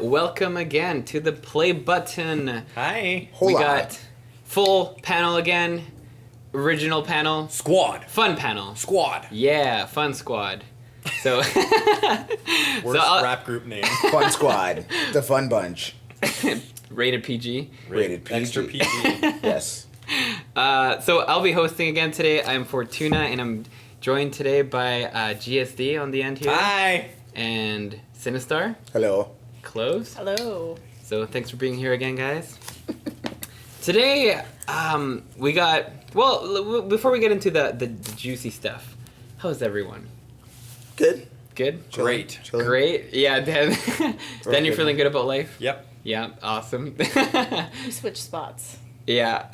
welcome again to the play button. Hi. We got full panel again, original panel. Squad. Fun panel. Squad. Yeah, fun squad. So, Worst rap group name. Fun Squad. The Fun Bunch. Rated PG. Rated PG. Extra PG. Yes. So I'll be hosting again today. I'm Fortuna, and I'm joined today by GSD on the end here. Hi. And Sinistar. Hello. Close. Hello. So thanks for being here again, guys. Today, we got... Well, before we get into the juicy stuff, how's everyone? Good. Good? Great. Chilling. Great? Yeah, Dan. Dan, you're feeling good about life? Yep. Yeah, awesome. We switched spots. Yeah.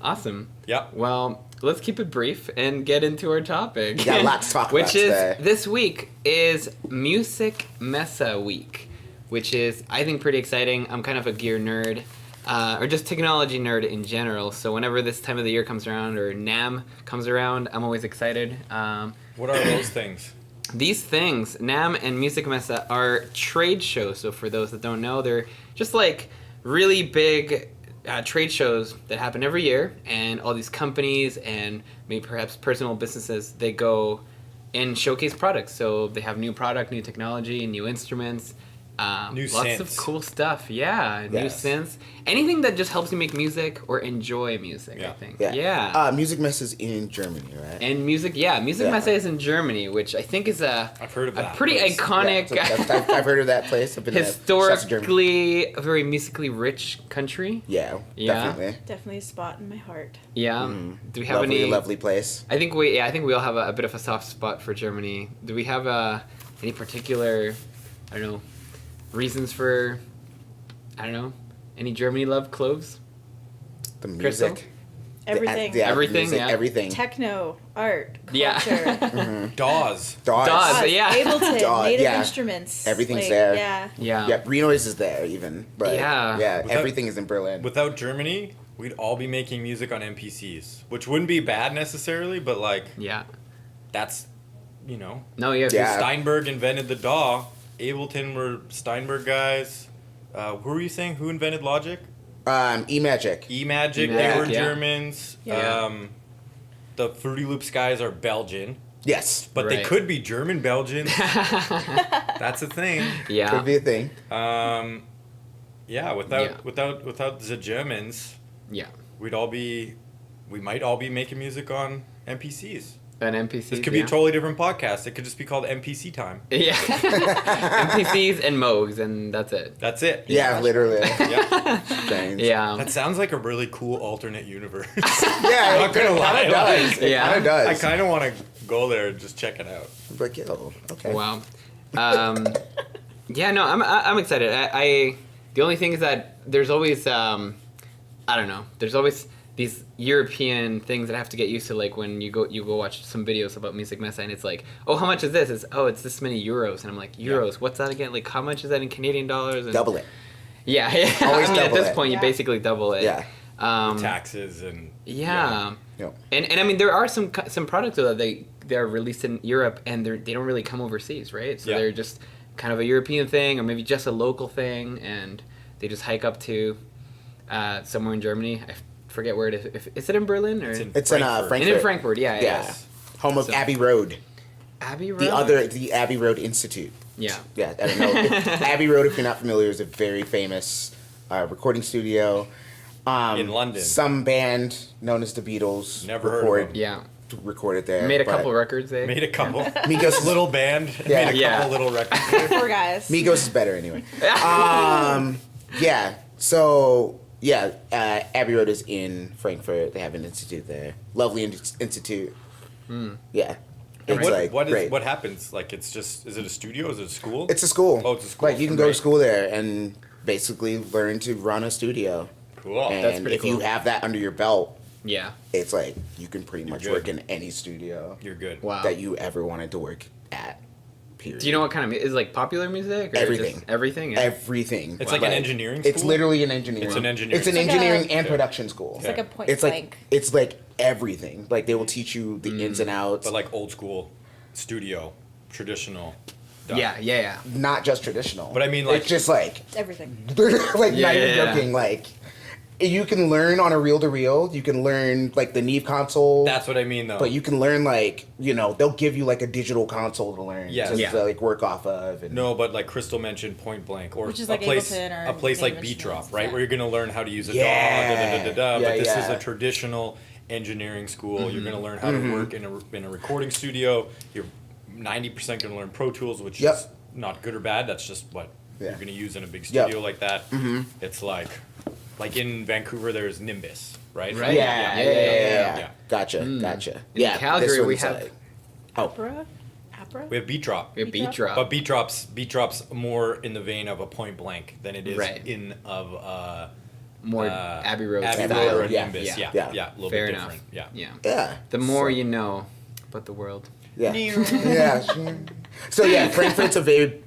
Awesome. Yep. Well, let's keep it brief and get into our topic. Got lots to talk about Which is, today. this week is Musikmesse week, which is, I think, pretty exciting. I'm kind of a gear nerd, or just technology nerd in general, so whenever this time of the year comes around, or NAMM comes around, I'm always excited. What are those things? These things, NAMM and Musikmesse, are trade shows. So for those that don't know, they're just like really big trade shows that happen every year, and all these companies and maybe perhaps personal businesses, they go and showcase products. So they have new product, new technology, new instruments, New lots synths. of cool stuff. Yeah, new Yes. synths. Anything that just helps you make music or enjoy music, I Yeah. think. Yeah. Musikmesse is in Germany, right? And Musikmesse is in Germany, which I think is I've heard of a that pretty place. iconic, I've heard of that place. I've been there. Shots of Germany. historically a very musically rich country. Yeah, Yeah. definitely. Definitely a spot in my heart. Yeah. Do we have Lovely, any? lovely place. I think we all have a bit of a soft spot for Germany. Do we have any particular, I don't know, reasons for, I don't know, any Germany love cloves? The Crystal? music. Everything. Everything, music, yeah. Everything. Techno, art, culture. Yeah. Dawes. Dawes. Dawes. Yeah. Ableton, Dawes, native yeah. instruments. Everything's there. Yeah. Yeah. Yeah, Renoise is there even. But Yeah. yeah, everything is in Berlin. Without Germany, we'd all be making music on MPCs, which wouldn't be bad necessarily, but like Yeah. that's, you know, No, yeah. Yeah. Steinberg invented the DAW. Ableton were Steinberg guys. Who were you saying? Who invented Logic? E-Magic. E-Magic, they E-Magic, were yeah. Germans. Yeah. The Fruity Loops guys are Belgian, Yes. but they Right. could be German Belgians. That's a thing. Yeah. Could be a thing. Yeah, without the Germans, Yeah. we might all be making music on MPCs. An NPC. This could be a totally different podcast. It could just be called MPC Time. Yeah. NPCs and Moogs, and that's it. That's it. Yeah, literally. Yeah. Strange. Yeah. That sounds like a really cool alternate universe. Yeah, Not gonna it lie, kind of does. like- It Yeah. kind of does. I kind of want to go there and just check it out. But, yo, okay. Wow. Yeah, no, I'm excited. I the only thing is that there's always I don't know. There's always these European things that I have to get used to, like when you go watch some videos about Musikmesse and it's like, oh, how much is this? It's this many euros, and I'm like, euros? Yeah. What's that again? Like, how much is that in Canadian dollars? And Double it. Yeah, Always I mean, at double this it. point, you Yeah. basically double it. Yeah. Taxes and Yeah. Yep. And I mean, there are some products though that they're released in Europe and they don't really come overseas, right? So Yeah. they're just kind of a European thing or maybe just a local thing, and they just hike up to somewhere in Germany. I forget where it is. Is it in Berlin or? It's in It's in Frankfurt. Frankfurt. And in Frankfurt, yeah. Yeah. Home of So- Abbey Road. Abbey Road. The Abbey Road Institute. Yeah. Yeah, I don't know. Abbey Road, if you're not familiar, is a very famous recording studio. In London. Some band known as the Beatles Never heard of them. Yeah. recorded there. Made a but couple records. Eh? Made a couple. Migos Little band. Yeah. Made a Yeah. couple little records. Poor guys. Migos is better anyway. Yeah. So yeah, Abbey Road is in Frankfurt. They have an institute there. Lovely institute. Yeah. It's like great. What happens? Like it's just, is it a studio? Is it a school? It's a school. Oh, it's a school. Like you can go to school there and basically learn to run a studio. Cool. And That's pretty if you cool. have that under your belt, Yeah. it's like you can pretty much good. work in any studio You're good. Wow. that you ever wanted to work at. Period. Do you know what kind of is like popular music? Or Everything. Just everything. Yeah. Everything. It's like an engineering school? It's literally an engineering. It's an engineering It's an school. It's like engineering a- and Okay. production school. It's like a point It's blank. like everything. Like they will teach you the ins and outs. But like old school, studio, traditional. done. Yeah. not just traditional. But I mean, like- it's just like Everything. like Yeah, not even yeah. joking. Like you can learn on a reel-to-reel. You can learn like the Neve console. That's what I mean, though. But you can learn like they'll give you like a digital console to learn. Yes. To, Yeah. to, like work off of. And, No, but like Crystal mentioned, Point Blank, or Which is a like place, Ableton or a place like Native Beat Drop, Instruments, right, yeah. where you're gonna learn how to use a Yeah. DAW, Yeah, but this is yeah. a traditional engineering school. Mm-hmm. You're gonna learn how to work in a recording studio. You're 90% gonna learn Pro Tools, which Yep. is not good or bad. That's just what Yeah. you're gonna use in a big Yep. studio like that. It's like in Vancouver, there's Nimbus, right? Right. Yeah. Gotcha. In Yeah. Calgary, this we one's have- like- Opera? We have Beat Drop. We have Beat Beat Drop. But Beat Drop's more in the vein of a Point Blank than it is Right. of More Abbey Road Abbey style. Road or Yeah. Nimbus. Yeah. Yeah, a little Fair bit enough. different. Yeah. Yeah. Yeah. The more So- you know about the world. Yeah. Yeah. So yeah, Frankfurt's a very,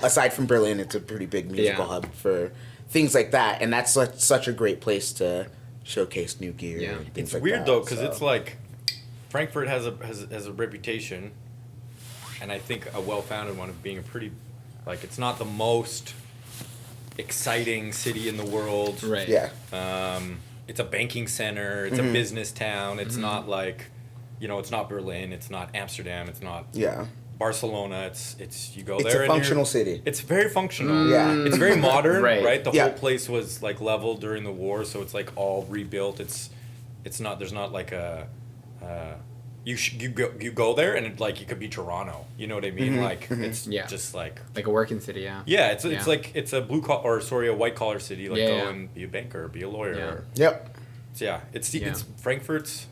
aside from Berlin, it's a pretty big musical Yeah. hub for things like that, and that's such a great place to showcase new gear. Yeah. And things It's like weird that, though, because so. it's like Frankfurt has a reputation, and I think a well-founded one of being a pretty, like, it's not the most exciting city in the world. Right. Yeah. It's a banking center. It's a business town. It's not like, it's not Berlin. It's not Amsterdam. It's not Yeah. Barcelona. It's you go It's there. a and functional you're- city. It's very functional. Yeah. It's very modern, Right. right? The Yeah. whole place was like leveled during the war, so it's like all rebuilt. It's not. There's not like a. You go there and it could be Toronto. You know what I mean? Like it's Yeah. just like. Like a working city, yeah. Yeah, it's Yeah. like it's a a white collar city. Like Yeah, go yeah. and be a banker, be a lawyer. Yeah. Or, Yep. it's Yeah. it's Frankfurt's.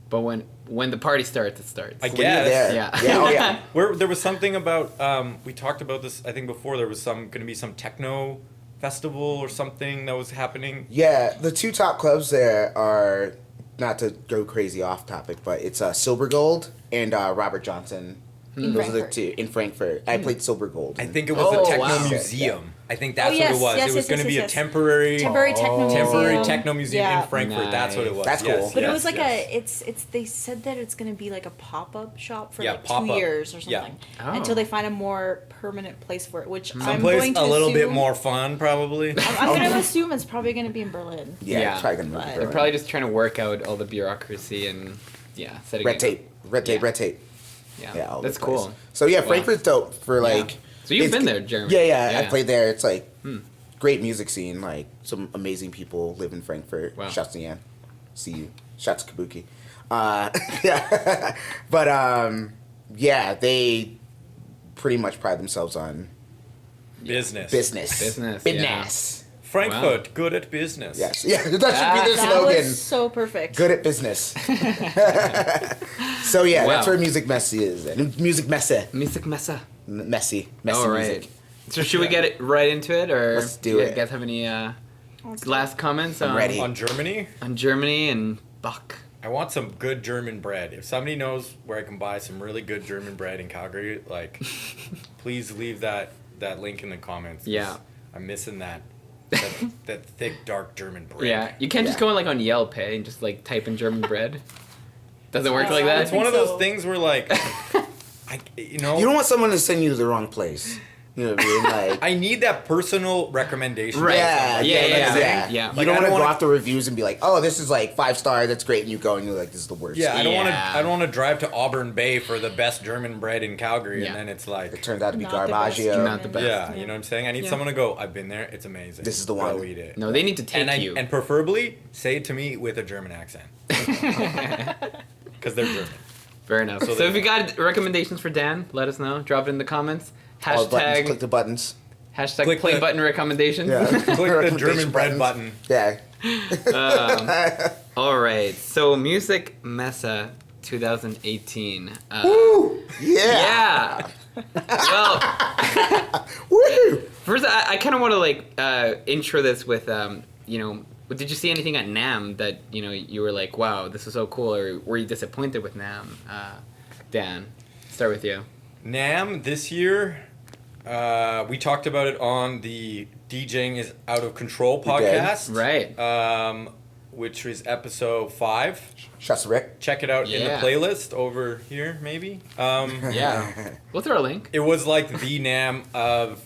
But when the party starts, it starts. I When you're guess. there. Yeah. Yeah. Oh yeah. Where there was something about we talked about this I think before, there was going to be some techno festival or something that was happening. Yeah. The two top clubs there are, not to go crazy off topic, but it's Silver Gold and Robert Johnson. In Those are the Frankfurt. two in Frankfurt. I played Silver Gold. I think it was Oh, a techno wow. museum. I think that's Oh, yes, what it was. yes, It was yes, going to yes, be yes. a temporary Temporary techno museum Yeah. in Frankfurt. That's what it was. That's Yes, cool. But it yes, was like yes. it's they said that it's gonna be like a pop-up shop for Yeah, like 2 pop-up. years or Yeah. something. Oh. Until they find a more permanent place for it, which I'm Someplace going to a little bit assume- more fun, probably. I'm gonna assume it's probably gonna be in Berlin. Yeah. Yeah. It's probably gonna move But- to They're Berlin. probably just trying to work out all the bureaucracy and setting red it tape. Red tape. Yeah. Red tape. Yeah, Yeah, all that's over the place. cool. So yeah, Wow. Frankfurt's dope for like. So you've it's- been there, Jeremy. Yeah, I played there. It's like Hmm. great music scene. Like some amazing people live in Frankfurt. Wow. Shouts to Yan. See you. Shouts to Kabuki. Yeah, but yeah, they pretty much pride themselves on Business. Business, Business. Frankfurt, good at business. Yes. Yeah, that should be the That slogan. was so perfect. Good at business. So yeah, that's Wow. where Musikmesse is. And Musikmesse. Musikmesse. Messy All right. music. So should we get it right into it, or Let's do you it. guys have any last comments I'm ready. On Germany, on Germany and Bach? I want some good German bread. If somebody knows where I can buy some really good German bread in Calgary, like, please leave that link in the comments. 'cause Yeah. I'm missing that that thick, dark German bread. Yeah, you can't just Yeah. go on Yelp, hey, and just type in German bread. Doesn't work like I that. It's one of think those so. things where, like, You don't want someone to send you to the wrong place. You know what I mean? Like, I need that personal recommendation. Right. yeah, Yeah, yeah, yeah, yeah. yeah. You Like, don't I want to don't go wanna- off the reviews and be like, "Oh, this is like 5 star. That's great," and you go and you're like, "This is the worst." Yeah, I don't want to. Yeah. I don't want to drive to Auburn Bay for the best German bread in Calgary, Yeah. and then it's It like, turns out to be Not the best garbaggio. German. Not the best. yeah, you know what I'm saying. I need Yeah. someone to go. I've been there. It's amazing. This is the Go one. eat it. No, they need to take And you. and preferably say it to me with a German accent, because they're German. Fair enough. So So, they- if you got recommendations for Dan, let us know. Drop it in the comments. All the buttons, click Hashtag the buttons. Click play the- button recommendations. Yeah. Click the German Recommendation bread buttons. button. Yeah. All right. So Musikmesse 2018. Woo! Yeah. Yeah. Well, Woo! first I kind of want to intro this with did you see anything at NAM that you were like, wow, this is so cool, or were you disappointed with NAM? Dan, start with you. NAM this year, we talked about it on the DJing is Out of Control We did. podcast. Right. which is episode 5. Shouts to Rick. Check it out in the Yeah. playlist over here, maybe. Yeah. We'll throw a link. It was like the NAMM of.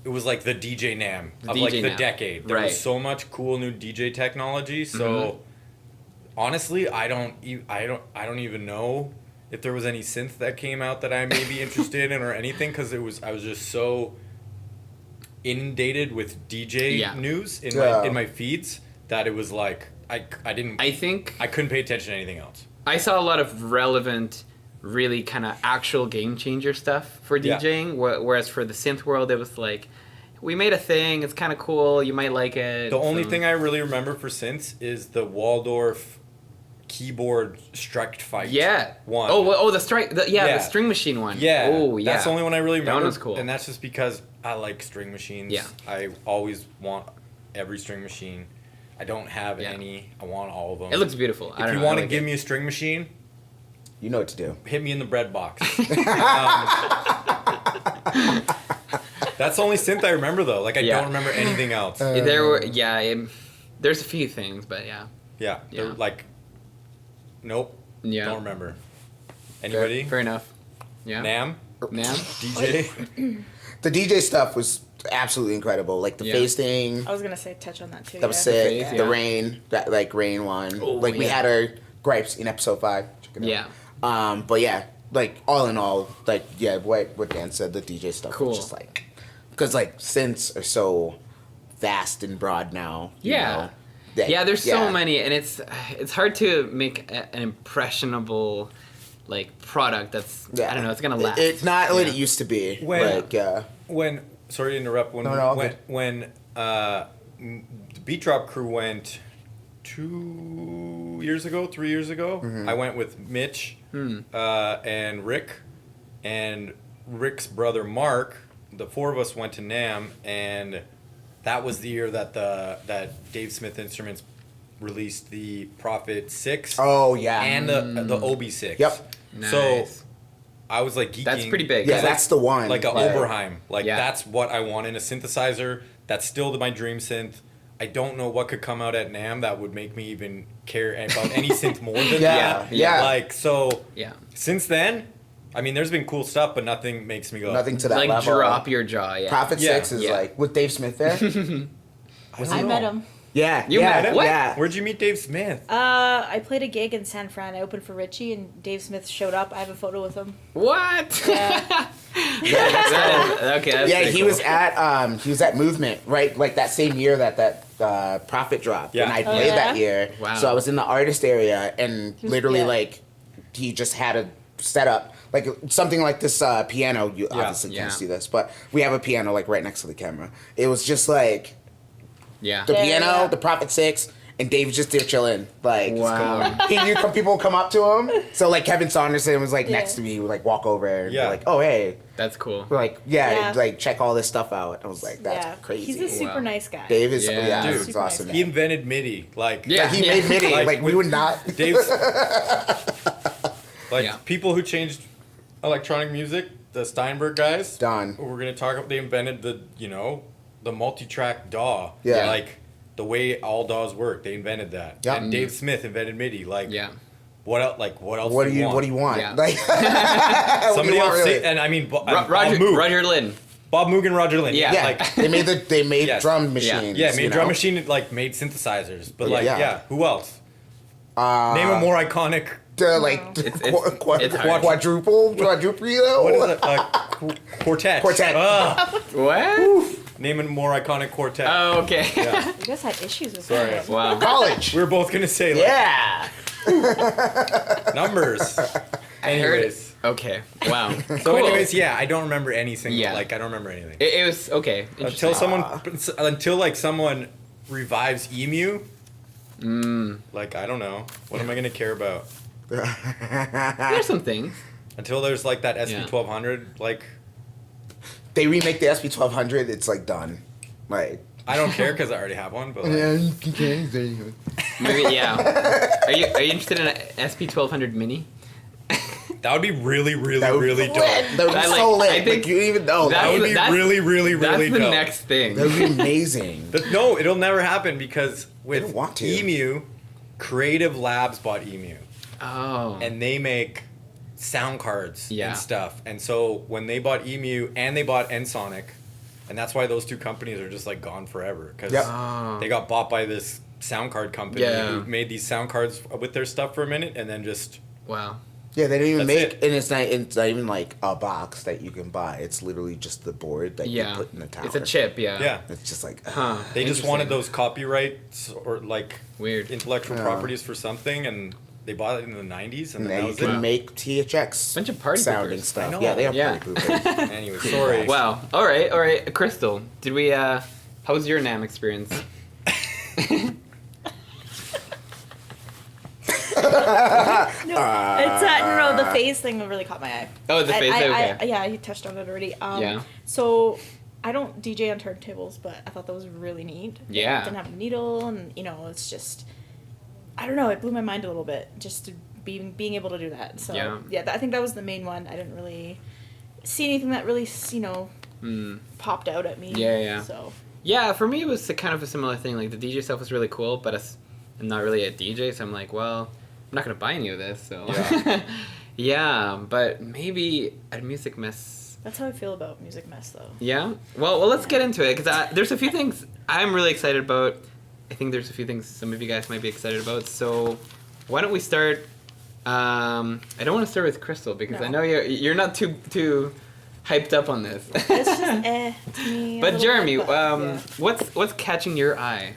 It was like the DJ NAMM of like DJ the NAMM. decade. There Right. was so much cool new DJ technology. So honestly, I don't even know if there was any synth that came out that I may be interested in or anything, because I was just so inundated with DJ Yeah. news Yeah. in my feeds that it was like I couldn't pay attention to anything else. I saw a lot of relevant, really kind of actual game changer stuff for Yeah. DJing, whereas for the synth world, it was like, we made a thing, it's kind of cool, you might like it. The only so- thing I really remember for synths is the Waldorf keyboard Strike Fight. Yeah. One. The strike. The Yeah. string machine one. Yeah. Oh, yeah. That's the only one I really That remember. one was cool. And that's just because I like string machines. Yeah. I always want every string machine. I don't have Yeah. any. I want all of them. It looks beautiful. If you want to give me a string machine, You know what to do. hit me in the bread box. That's the only synth I remember though. Like I Yeah. don't remember anything else. There were there's a few things, but yeah. Yeah. They're Yeah. like, nope. Yeah. Don't remember. Anybody? Fair enough. Yeah. Nam? Nam? DJ? The DJ stuff was absolutely incredible. Like the Yeah. face thing. I was gonna say touch on that too. That was yeah. sick. Phase, The yeah. rain, that like rain one. Oh, like we yeah. had our gripes in episode 5. Check it out. Yeah. But yeah, like all in all, like yeah, what Dan said, the DJ stuff Cool. was just like, because like synths are so vast and broad now. you Yeah. know, that- Yeah, there's so many, and it's hard to make an impressionable like product that's I don't know, it's gonna last. It's not what Yeah. it used to be. When- Like When, sorry to interrupt, No, all good. when the Beat Drop crew went 3 years ago, Mm-hmm. I went with Mitch and Rick, and Rick's brother Mark. The 4 of us went to NAMM, and that was the year that that Dave Smith Instruments released the Prophet 6 oh yeah, and the OB6. Yep. So Nice. I was like geeking. That's pretty big. yeah, Like- that's the one. like a Oberheim. Like Yeah. that's what I want in a synthesizer. That's still my dream synth. I don't know what could come out at NAMM that would make me even care about any synth more than Yeah, that. yeah. Like so. Yeah. Since then, I mean, there's been cool stuff, but nothing makes me go. nothing to that Like level. drop your jaw, yeah. Prophet Yeah. 6 is Yeah. like with Dave Smith there. I met him. Yeah, You yeah, met him? What? yeah. Where'd you meet Dave Smith? I played a gig in San Fran. I opened for Richie, and Dave Smith showed up. I have a photo with him. What? Yeah. That is, okay, that's Yeah, pretty he cool. was at Movement, right? Like that same year that Prophet dropped, Yeah. and I Oh, played yeah? that year. Wow. So I was in the artist area, and was- literally yeah. like he just had a setup like something like this piano. You obviously Yeah. can't see this, but we have a piano like right next to the camera. It was just like Yeah. the Yeah, piano, yeah. the Prophet 6. And Dave's just there chilling, like Wow. he knew people would come up to him. So like Kevin Saunderson was like Yeah. next to me, would like walk over and be Yeah. like, "Oh hey," That's cool. we're like yeah, Yeah. like check all this stuff out. I was like, "That's yeah. crazy." He's a super Wow. nice guy. Dave is Yeah. yeah, Dude. it's awesome. Super He invented MIDI. Like Yeah. He made MIDI. Like, Like, we would not. Dave's like Yeah. people who changed electronic music, the Steinberg guys. Done. We're gonna talk about. They invented the multi-track DAW. Yeah. Like the way all DAWs work. They invented that. Yep. And Dave Smith invented MIDI. Like Yeah. what else? Like what else? What do you want? Yeah. Like Somebody else really? say, and I mean Bob Roger Moog. Roger Lynn. Bob Moog and Roger Lynn. Yeah. Yeah, Like they made Yes. drum machines. yeah, made you drum know? machine like made synthesizers. But Yeah. like Yeah. who else? Uh, Name a more iconic. like It's hard. quadruple. What is it? Quartet. Quartet. What? Name a more iconic quartet. Oh, okay. Yeah. You guys had issues with Sorry. that. Wow. College. We were both gonna say like Yeah. numbers. I heard it. Anyways. Okay. Wow. So Cool. anyways, yeah, I don't remember anything. Yeah. Like I don't remember anything. It was okay. Interesting. Until like someone revives Emu. Like I don't know. What am I gonna care about? There's some things. Until there's like that SP Yeah. 1200. Like They remake the SP 1200. It's like done. Like. I don't care because I already have one. But like, Maybe yeah. Are you interested in an SP 1200 Mini? That would be really, really, That would be really lit. dope. That would be I so like- lit. I think Like, you don't even know. that That would be that's- really, really, really That's the dope. next thing. That would be amazing. But no, it'll never happen because with don't want to. Emu, Creative Labs bought Emu, Oh. and they make sound cards Yeah. and stuff. And so when they bought Emu and they bought Ensoniq, and that's why those two companies are just like gone forever because Yep. Oh. they got bought by this sound card company Yeah. who made these sound cards with their stuff for a minute and then just Wow. Yeah, they don't even That's make, it. and it's not even like a box that you can buy. It's literally just the board that Yeah. you put in the tower. It's a chip, yeah. yeah. It's just like, Huh. They just wanted Interesting. those copyrights or like Weird. intellectual Yeah. properties for something, and they bought it in the 90s, and and then then that you was can it. make THX Bunch of party sound poopers. and stuff. I know. Yeah, they have Yeah. party poopers. Anyway, sorry. Wow. All right. Crystal, did we? How was your NAM experience? No, the phase thing really caught my eye. Oh, the phase, okay. Yeah, you touched on it already. Yeah. So I don't DJ on turntables, but I thought that was really neat. Yeah. It didn't have a needle, and it's just, I don't know, it blew my mind a little bit just to being able to do that. So Yeah. I think that was the main one. I didn't really see anything that really popped out at me. Yeah. So Yeah, for me it was kind of a similar thing. Like the DJ stuff was really cool, but I'm not really a DJ, so I'm like, well, I'm not gonna buy any of this. So Yeah. yeah, but maybe at Musikmesse. that's how I feel about Musikmesse, though. Yeah. Well, let's get into it because there's a few things I'm really excited about. I think there's a few things some of you guys might be excited about. So why don't we start? I don't want to start with Crystal because I No. know you're not too hyped up on this. It's just to me. a But little Jeremy, bit, yeah. what's catching your eye?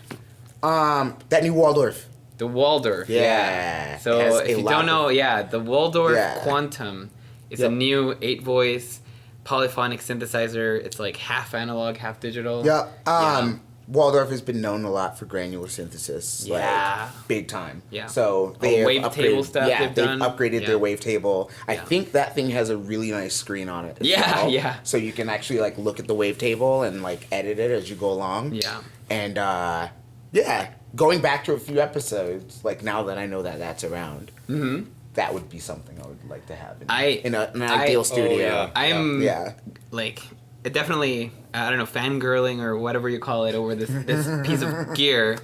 That new Waldorf. The Waldorf. Yeah. It has So a if you lot don't of- know, the Waldorf Yeah. Quantum is Yep. a new 8-voice polyphonic synthesizer. It's like half analog, half digital. Yeah. Yeah. Waldorf has been known a lot for granular synthesis. Yeah. Like, big time. Yeah. So they have wavetable upgraded- stuff Yeah, they've done. upgraded Yeah. their wavetable. I Yeah. think that thing has a really nice screen on it. As Yeah, well. yeah. So you can actually like look at the wavetable and like edit it as you go along. Yeah. And yeah, going back to a few episodes, like now that I know that that's around, Mm-hmm. that would be something I would like to have in, I- in an I- ideal oh, studio. yeah. I'm Yeah. like it definitely I don't know, fangirling or whatever you call it over this piece of gear,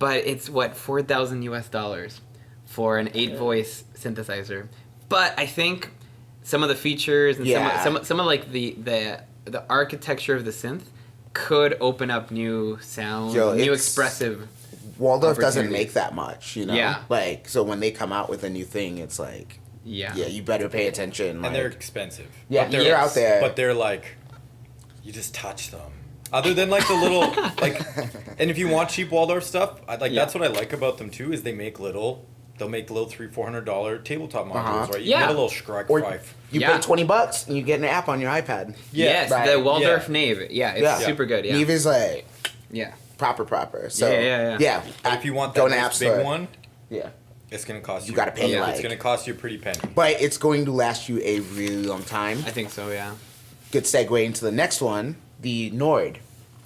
but it's what $4,000 for an 8-voice synthesizer. But I think some of the features and Yeah. some of like the architecture of the synth could open up new sound, Yo, new it's- expressive. Waldorf doesn't opportunities. make that much, you know? Yeah. Like, so when they come out with a new thing, it's like, Yeah. yeah, you better pay attention. And like, they're expensive. yeah, But they're, they're out there. But they're like, you just touch them. Other than like the little like, and if you want cheap Waldorf stuff, that's what I like about them too. Is they'll make little $300-$400 tabletop modules, Uh-huh. right? You Yeah. get a little Schrag or 5. you Yeah. pay $20 and you get an app on your iPad. Yeah, Yes, right. the Waldorf Yeah. Nave. Yeah, it's Yeah. super good. Yeah. Neve is like Yeah. proper. So Yeah. But if you want go that in the nice App big Store. one, Yeah. it's gonna cost you. You gotta pay, Yeah. It's like- gonna cost you a pretty penny. But it's going to last you a really long time. I think so, yeah. Good segue into the next one, the Nord.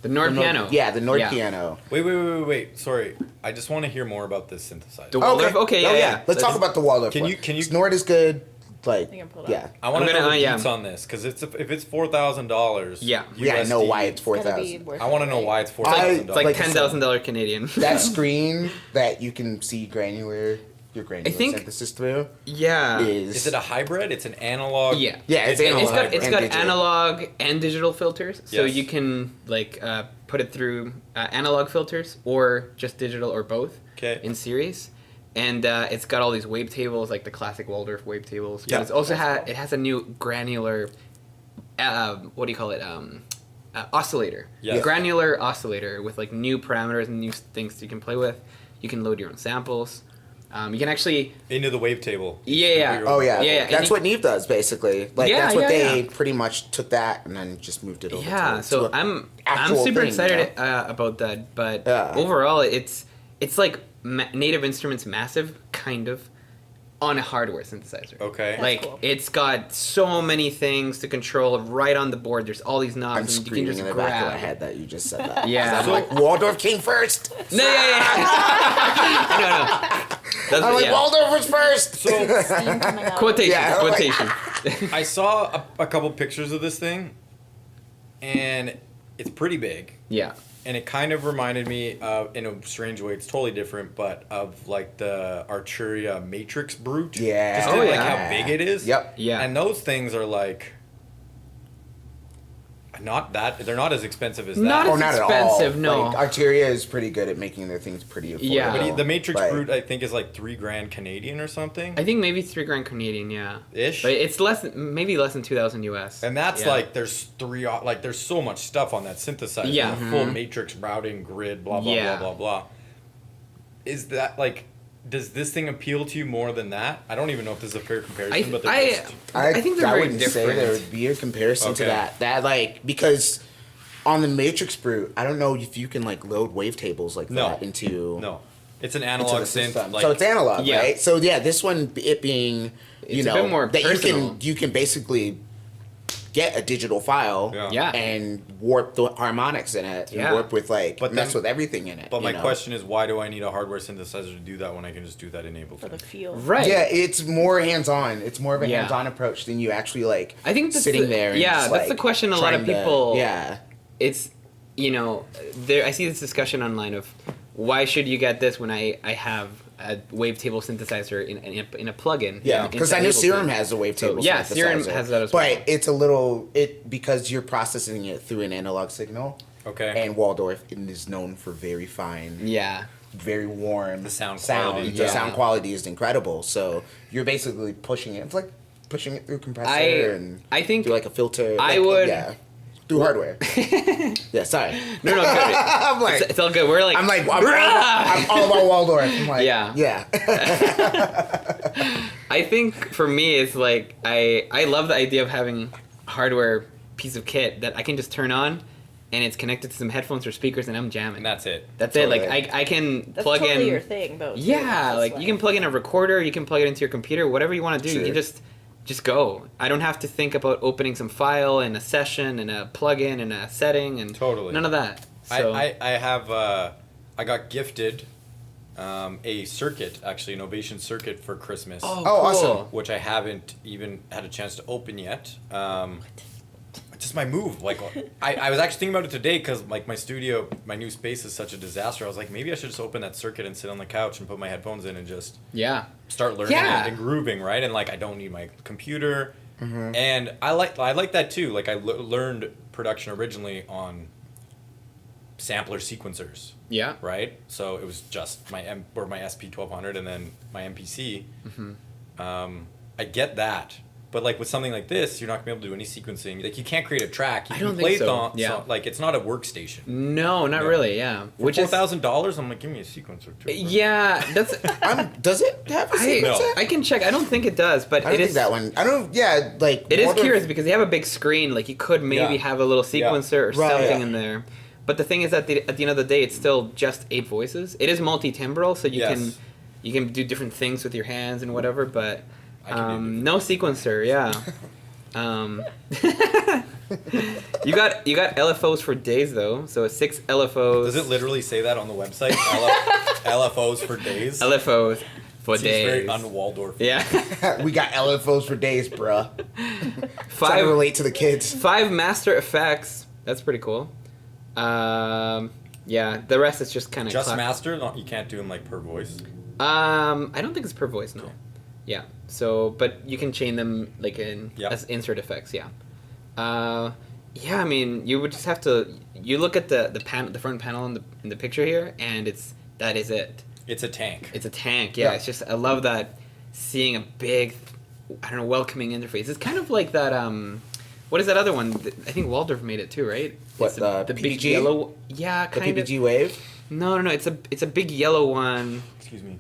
The Nord The Nord- piano. Yeah, the Nord Yeah. piano. Wait. Sorry, I just want to hear more about this synthesizer. The Waldorf? Okay, Oh, yeah. Let's talk about the Waldorf Can one. you- can you- Nord is good. Like, think I'm pulled up. yeah. I want to I'm know gonna- the yeah. deets on this because if it's $4,000. Yeah. Yeah, I know why it's Gotta be 4,000. worth I want to it, know right? why it's It's $4,000. like Like I said- $10,000 Canadian. That screen that you can see your granular think- synthesis through Yeah. Is it a hybrid? It's an analog. Yeah. Yeah, it's It's analog got and digital. analog and digital filters, so Yes. you can like put it through analog filters or just digital or both 'Kay. in series. And it's got all these wavetables, like the classic Waldorf wavetables. But Yeah. it's also it has a new granular, what do you call it? Oscillator. Yeah. Granular oscillator with like new parameters and new things you can play with. You can load your own samples. You can actually. Into the wavetable. Yeah. Oh yeah, Yeah, and that's you- what Neve does basically. Like Yeah, that's what yeah, they yeah. pretty much took that and then just moved it over. Yeah, to so a I'm actual super thing, excited you know? about that. But Yeah. overall, it's like Native Instruments massive, kind of, on a hardware synthesizer. Okay. That's Like cool. it's got so many things to control right on the board. There's all these knobs I'm and you can screaming just in the grab. back of my head that you just said that. Yeah. I'm like Waldorf came first. No, yeah. That's I'm like, yeah. Waldorf was first. So Steam coming out. Quotation. Yeah, like- Quotation. I saw a couple pictures of this thing, and it's pretty big. Yeah. And it kind of reminded me of, in a strange way, it's totally different, but of like the Arturia Matrix Brute. Yeah. Just Oh, like yeah. how big it is. Yep. Yeah. And those things are like they're not as expensive as that. Not Oh, as not expensive, at all. no. Like, Arteria is pretty good at making their things pretty affordable. Yeah. But the Matrix Like, Brute, I think, is like $3,000 Canadian or something. I think maybe $3,000 Canadian, yeah. Ish. But it's maybe less than 2,000 US. And that's Yeah. like there's so much stuff on that synthesizer. Yeah. The full matrix routing grid, blah blah Yeah. blah blah blah. Is that like? Does this thing appeal to you more than that? I don't even know if this is a fair comparison, but they're just, I think they're I very wouldn't say different. there would be a comparison to Okay. that. That like because on the Matrix Brute, I don't know if you can like load wavetables like No. that into no. It's an into analog the synth. system. Like, So it's analog, Yeah. right? So yeah, this one it being It's a bit more that personal. you can basically get a digital file Yeah. Yeah. and warp the harmonics in it and Yeah. warp with like But mess then- with everything in it. but you my know? question is, why do I need a hardware synthesizer to do that when I can just do that in For the Ableton? feel. Right. Yeah, it's more hands-on. It's more of a Yeah. hands-on approach than you actually like. I think that's sitting the- there. And yeah, just, that's the like, question a lot of trying to- people- Yeah. It's, there. I see this discussion online of why should you get this when I have a wavetable synthesizer in a plugin. Yeah, inside because I know Ableton. Serum has a wavetable. Yeah, Serum synthesizer, has that as but well. it's a little because you're processing it through an analog signal, Okay. and Waldorf is known for very fine, Yeah. very warm The sound quality, The yeah. sound quality is incredible. So you're basically pushing it. It's like pushing it through compressor and I think through like a filter. I like, would- yeah, through hardware. Yeah, sorry. No, good. I'm like. It's all good. We're like, I'm "Rah!" all about Waldorf. I'm like, Yeah. yeah. I think for me, it's like I love the idea of having a hardware piece of kit that I can just turn on, and it's connected to some headphones or speakers, and I'm jamming. And that's it. That's Totally. it. Like I can That's plug totally in. your thing, though. too. Yeah, That's like why. you can plug in a recorder, you can plug it into your computer, whatever you want to do. You Sure. can just go. I don't have to think about opening some file and a session and a plugin and a setting and Totally. none of that. So I have I got gifted a circuit, actually an Ovation circuit for Christmas. oh, Oh, cool. awesome. Which I haven't even had a chance to open yet. Just my move. Like I was actually thinking about it today because like my studio, my new space is such a disaster. I was like, maybe I should just open that circuit and sit on the couch and put my headphones in and just Yeah. start learning Yeah. and grooving, right? And like I don't need my computer. Mm-hmm. And I like that too. Like I learned production originally on sampler sequencers, Yeah. right? So it was just my my SP1200 and then my MPC. Mm-hmm. I get that, but like with something like this, you're not gonna be able to do any sequencing. Like you can't create a track. You I can don't play think so. it Yeah. so, like it's not a workstation. No, not Yeah. really. Yeah. For Which is $4,000, I'm like, give me a sequencer too. bro. yeah. That's Does it have a sequencer? No. I can check. I don't think it does, but I don't it think is that one. I don't. Yeah, like It is Waldorf- curious because they have a big screen. Like you could maybe Yeah. have a little sequencer or Right. something in there. But the thing is that at the end of the day, it's still just 8 voices. It is multi-timbral, so Yes. you can do different things with your hands and whatever. But I can do no sequencer, yeah. You got LFOs for days though, so 6 LFOs. Does it literally say that on the website? LFOs for days. LFOs for Seems days? very un-Waldorf. Yeah. We got LFOs for days, bruh. Trying to Five relate to the kids. 5 master effects. That's pretty cool. Yeah, the rest is just kind of Just master? No, you can't do them like per voice. I don't think it's per voice, no. Okay. Yeah. So, but you can chain them like in Yeah. as insert effects. Yeah. Yeah. I mean, you would just have to. You look at the front panel in the picture here, and that is it. It's a tank. It's a tank. Yeah. Yeah. It's just I love that seeing a big, I don't know, welcoming interface. It's kind of like that. What is that other one? I think Waldorf made it too, right? What, It's the big PPG? yellow. Yeah, The kind of. PPG wave. No. It's a big yellow one. Excuse me.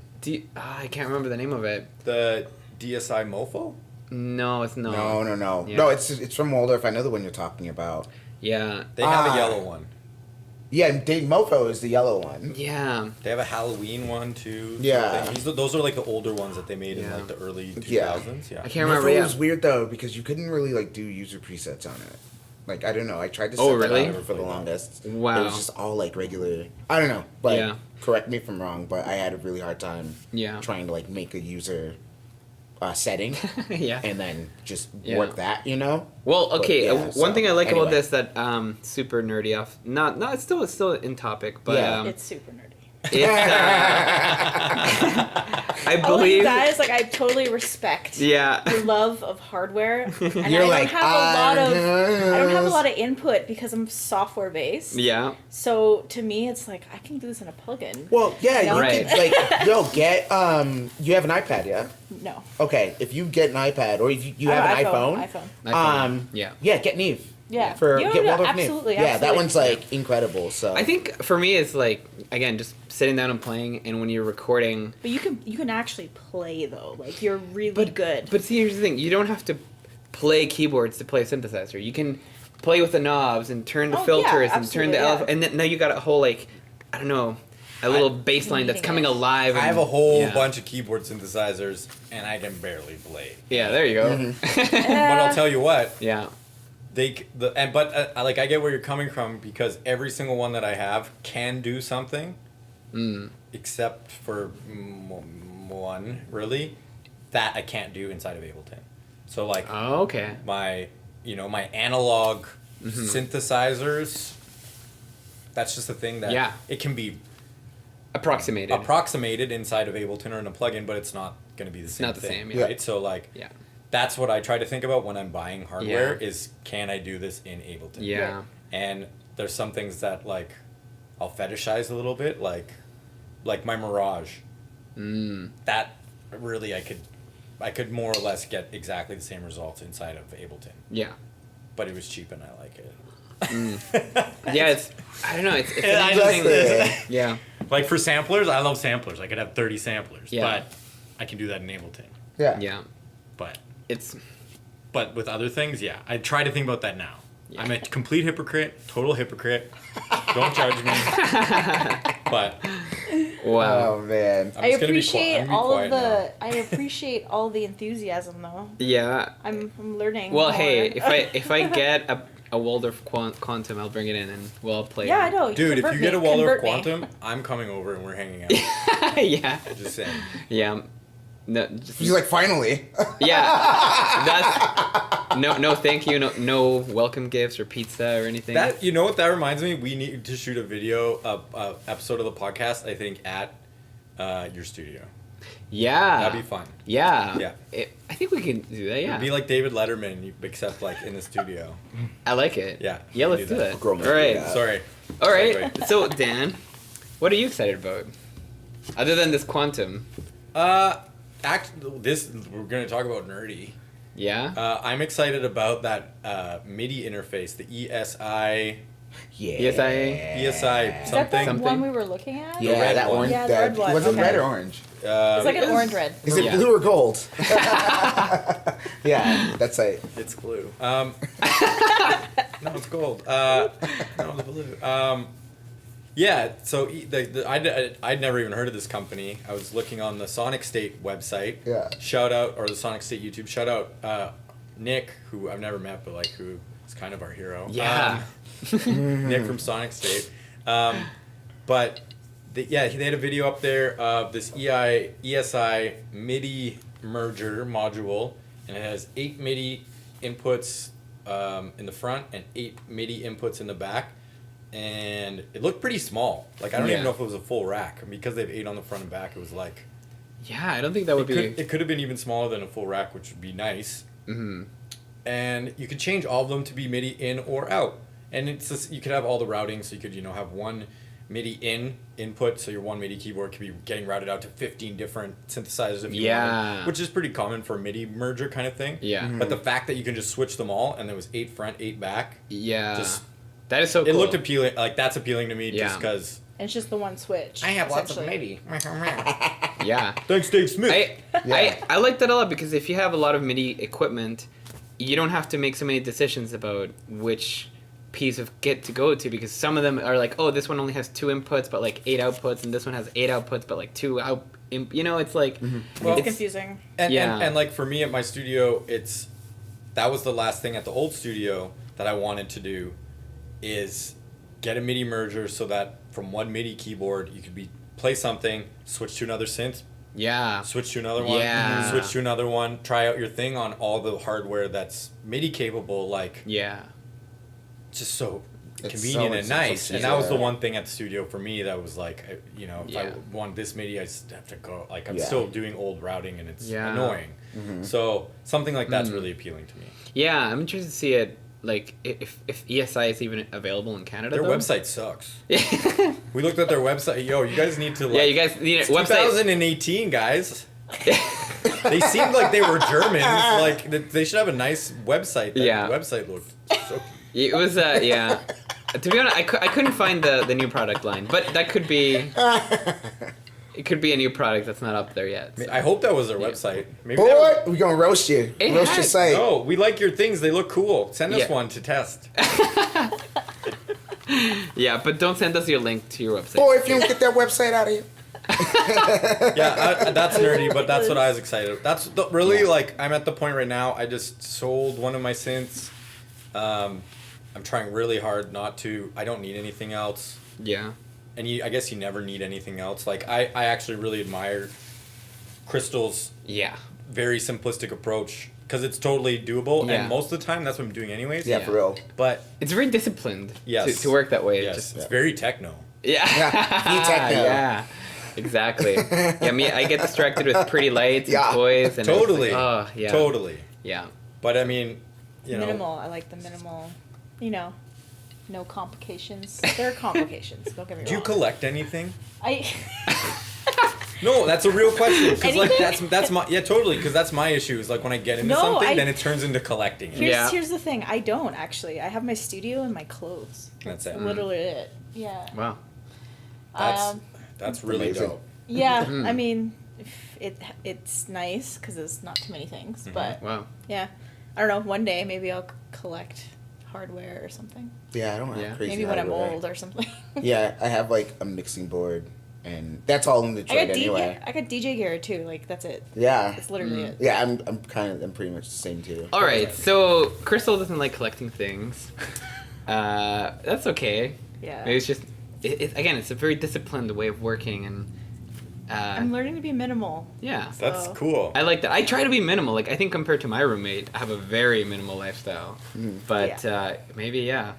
I can't remember the name of it. The DSI Mofo? No, it's not. No. Yeah. No, it's from Waldorf. I know the one you're talking about. Yeah. They have Ah. a yellow one. Yeah, Dave Mofo is the yellow one. Yeah. They have a Halloween one too. Yeah. Those are like the older ones that they made in Yeah. like the early 2000s. Yeah. Yeah. I can't remember. Mofo Yeah. was weird though because you couldn't really like do user presets on it. Like, I don't know. I tried to Oh, set that really? up for the longest. Wow. It was just all like regular. I don't know, but Yeah. correct me if I'm wrong. But I had a really hard time Yeah. trying to like make a user setting Yeah. and then just Yeah. work that. You know. Well, But, okay. yeah, One so, thing I like about anyway. this that super nerdy off. Not it's still in topic, but Yeah. It's super nerdy. it's, I All you believe. guys, like, I totally respect Yeah. your love of hardware, and You're I like, don't have a lot of I don't have a this. lot of input because I'm software based. Yeah. So to me, it's like I can do this in a plugin. Well, yeah, you Right. could like get you have an iPad, yeah? No. Okay, if you get an iPad or if you Oh, have an iPhone, iPhone. Yeah. get Neve. Yeah. For Yeah, get no, Waldorf Neve. absolutely, Yeah, that absolutely. one's like incredible. So I think for me it's like again just sitting down and playing, and when you're recording. But you can actually play though. Like you're really good. But see, here's the thing: you don't have to play keyboards to play a synthesizer. You can play with the knobs and turn the Oh, filters yeah, and turn the absolutely, and then now you got a whole like I don't know, a little bass line that's Leading coming edge. alive. I and- have a whole yeah. bunch of keyboard synthesizers, and I can barely play. Yeah, there you go. Mm-hmm. But I'll tell you what, Yeah. I get where you're coming from because every single one that I have can do something, except for one really that I can't do inside of Ableton. So like Oh, okay. my analog synthesizers, that's just a thing that Yeah. it can be Approximated. approximated inside of Ableton or in a plugin, but it's not going to be the same not the thing, same, yeah. right? So like Yeah. that's what I try to think about when I'm buying hardware Yeah. is can I do this in Ableton? Yeah. And there's some things that like I'll fetishize a little bit, like my Mirage. That really I could more or less get exactly the same results inside of Ableton. Yeah. But it was cheap and I like it. Yeah, it's I don't know. It's an I interesting just- Yeah. Like for samplers, I love samplers. I could have 30 samplers, Yeah. but I can do that in Ableton. yeah. Yeah. But It's with other things, yeah, I try to think about that now. Yeah. I'm a complete hypocrite, total hypocrite. Don't judge me. But wow. Oh man. I'm I just gonna be appreciate I'm gonna be all of quiet now. I appreciate all the enthusiasm though. Yeah. I'm learning. Well, more. hey, if I get a Waldorf Quantum, I'll bring it in and we'll play. Yeah, it. I know. Dude, if convert you get me, a Waldorf convert me. Quantum, I'm coming over and we're hanging out. Yeah. Just saying. Yeah. No. Just, He's like, finally. yeah. That's no. Thank you. No welcome gifts or pizza or anything. That you know what that reminds me? We need to shoot a video, episode of the podcast. I think at your studio. Yeah. That'd be fun. Yeah. Yeah. I think we can do that. Yeah. It'd be like David Letterman, except like in the studio. I like it. Yeah, Yeah. we Let's do do that. it. Girl, All man, right. yeah. Sorry. All right. Segue. So Dan, what are you excited about? Other than this Quantum. We're gonna talk about nerdy. Yeah. I'm excited about that MIDI interface, the ESI Yeah. Yes, ESI Is that the something. Something. one we were looking at? Yeah, red that one. one. Yeah, the that, red one, Was it okay. red or orange? It's like an orange red. Is it Yeah. blue or gold? Yeah, that's like. It's glue. No, it's gold. No, it's blue. Yeah, so I'd never even heard of this company. I was looking on the Sonic State website. Yeah. Shout out, or the Sonic State YouTube. Shout out Nick, who I've never met, but like who is kind of our hero. Yeah. Nick from Sonic State. But they had a video up there of this ESI MIDI merger module, and it has 8 MIDI inputs in the front and 8 MIDI inputs in the back. And it looked pretty small. Like, I don't Yeah. even know if it was a full rack. And because they have 8 on the front and back, it was like... Yeah. I don't think that would be. It could have been even smaller than a full rack, which would be nice. Mm-hmm. And you could change all of them to be MIDI in or out. And it's just, you could have all the routing, so you could, have one MIDI input, so your one MIDI keyboard could be getting routed out to 15 different synthesizers if you wanted, which is pretty common for a MIDI merger kind of thing. Yeah. Mm-hmm. But the fact that you can just switch them all, and there was 8 front, 8 back, Yeah. just that is so cool. it looked appealing. Like, that's appealing to me Yeah. just because... And it's just the one switch. I have lots of essentially. MIDI. Yeah. Thanks, Dave Smith. I like that a lot because if you have a lot of MIDI equipment, you don't have to make so many decisions about which piece of kit to go to, because some of them are like, oh, this one only has 2 inputs but like 8 outputs, and this one has 8 outputs but like 2 out. It's like Well, It's confusing. And, Yeah. and like for me at my studio, that was the last thing at the old studio that I wanted to do is get a MIDI merger so that from one MIDI keyboard you could play something, switch to another synth, Yeah. switch to another one, Yeah. switch to another one, try out your thing on all the hardware that's MIDI capable, like Yeah. just so It's convenient so and nice. simple, And that was the yeah. one thing at the studio for me that was like, if Yeah. I want this MIDI, I just have to go. Like, I'm Yeah. still doing old routing and it's Yeah. annoying. So something like that's really appealing to me. Yeah, I'm interested to see it. Like, if ESI is even available in Canada. Their though. website sucks. Yeah. We looked at their website. Yo, you guys need to like. Yeah, you guys need a It's website. 2018, guys. They seemed like they were Germans. Like they should have a nice website. That Yeah. website looked so. It was yeah. To be honest, I couldn't find the new product line, but that could be. It could be a new product that's not up there yet. So. I hope that was their website. Maybe Boy, that we gonna roast you. It Roast your has- site. no, we like your things. They look cool. Send us Yeah. one to test. Yeah, but don't send us your link to your website. Boy, if you don't get that website out of here. Yeah, that's nerdy, but that's what I was excited about. That's really like I'm at the point right now. I just sold one of my synths. I'm trying really hard not to. I don't need anything else. Yeah. And I guess you never need anything else. Like I actually really admire Crystal's Yeah. very simplistic approach because it's totally doable, Yeah. and most of the time that's what I'm doing anyways. Yeah, for real. But It's very disciplined. Yes. To work that way. yes, Just, it's very techno. yeah. Yeah, be techno. Yeah. Exactly. Yeah, me. I get distracted with pretty lights Yeah. and toys and Totally. It's like, oh yeah. Totally. Yeah. But I mean, you know, Minimal. I like the minimal. You know, no complications. There are complications. Don't get me do you wrong. collect anything? I. No, that's a real question. Because like Anything? that's my totally because that's my issue. Is like when I get into No, something, I- then it turns into collecting. It. Yeah. Here's the thing. I don't actually. I have my studio and my clothes. That's it. Literally it. Yeah. Wow. That's really Amazing. dope. Yeah. Mm-hmm. I mean, it's nice because it's not too many things. Mm-hmm. But Wow. yeah, I don't know. One day maybe I'll collect hardware or something. Yeah, I don't have Yeah. crazy Maybe when I'm hardware. old or something. Yeah, I have like a mixing board, and that's all in I Detroit got anyway. I got DJ gear too. Like that's it. Yeah. That's literally it. Yeah, I'm pretty much the same too. All right. So Crystal doesn't like collecting things. That's okay. Yeah. Maybe it's just. Again, it's a very disciplined way of working, and. I'm learning to be minimal. Yeah. That's So- cool. I like that. I try to be minimal. Like I think compared to my roommate, I have a very minimal lifestyle. But maybe I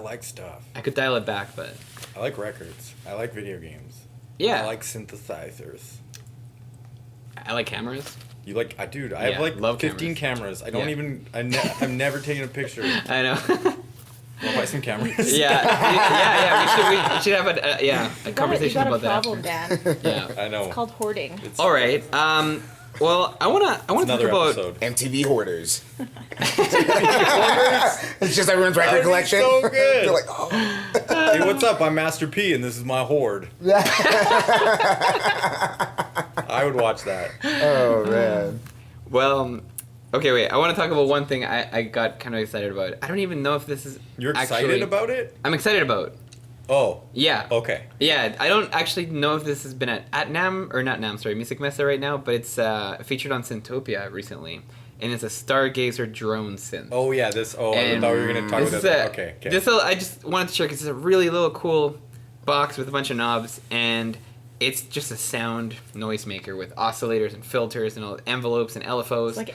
like stuff. I could dial it back. But I like records. I like video games. yeah, I like synthesizers. I like cameras. You like, dude, I Yeah, have like love 15 cameras. I don't Yeah. even, I'm never taking a picture. I know. Wanna buy some cameras? yeah. We should have a You conversation got about a problem, that. Dan. Yeah. I know. It's called hoarding. It's- All right. Well, I wanna talk another about. episode. MTV hoarders. It's just everyone's record That'd be collection. so good. They're like, oh. Hey, what's up? I'm Master P, and this is my hoard. I would watch that. Oh man. Well, okay, wait. I want to talk about one thing I got kind of excited about. I don't even know if this is. You're excited actually, about it? I'm excited about. Oh, Yeah. okay. Yeah, I don't actually know if this has been at NAMM, or not NAMM, sorry, Musikmesse right now, but it's featured on Synthopia recently. And it's a Stargazer drone synth. Oh yeah, this. Oh, I And thought we were gonna talk this about is that. a, Okay. I just wanted to share because it's a really little cool box with a bunch of knobs, and it's just a sound noisemaker with oscillators and filters and all envelopes and LFOs. It's like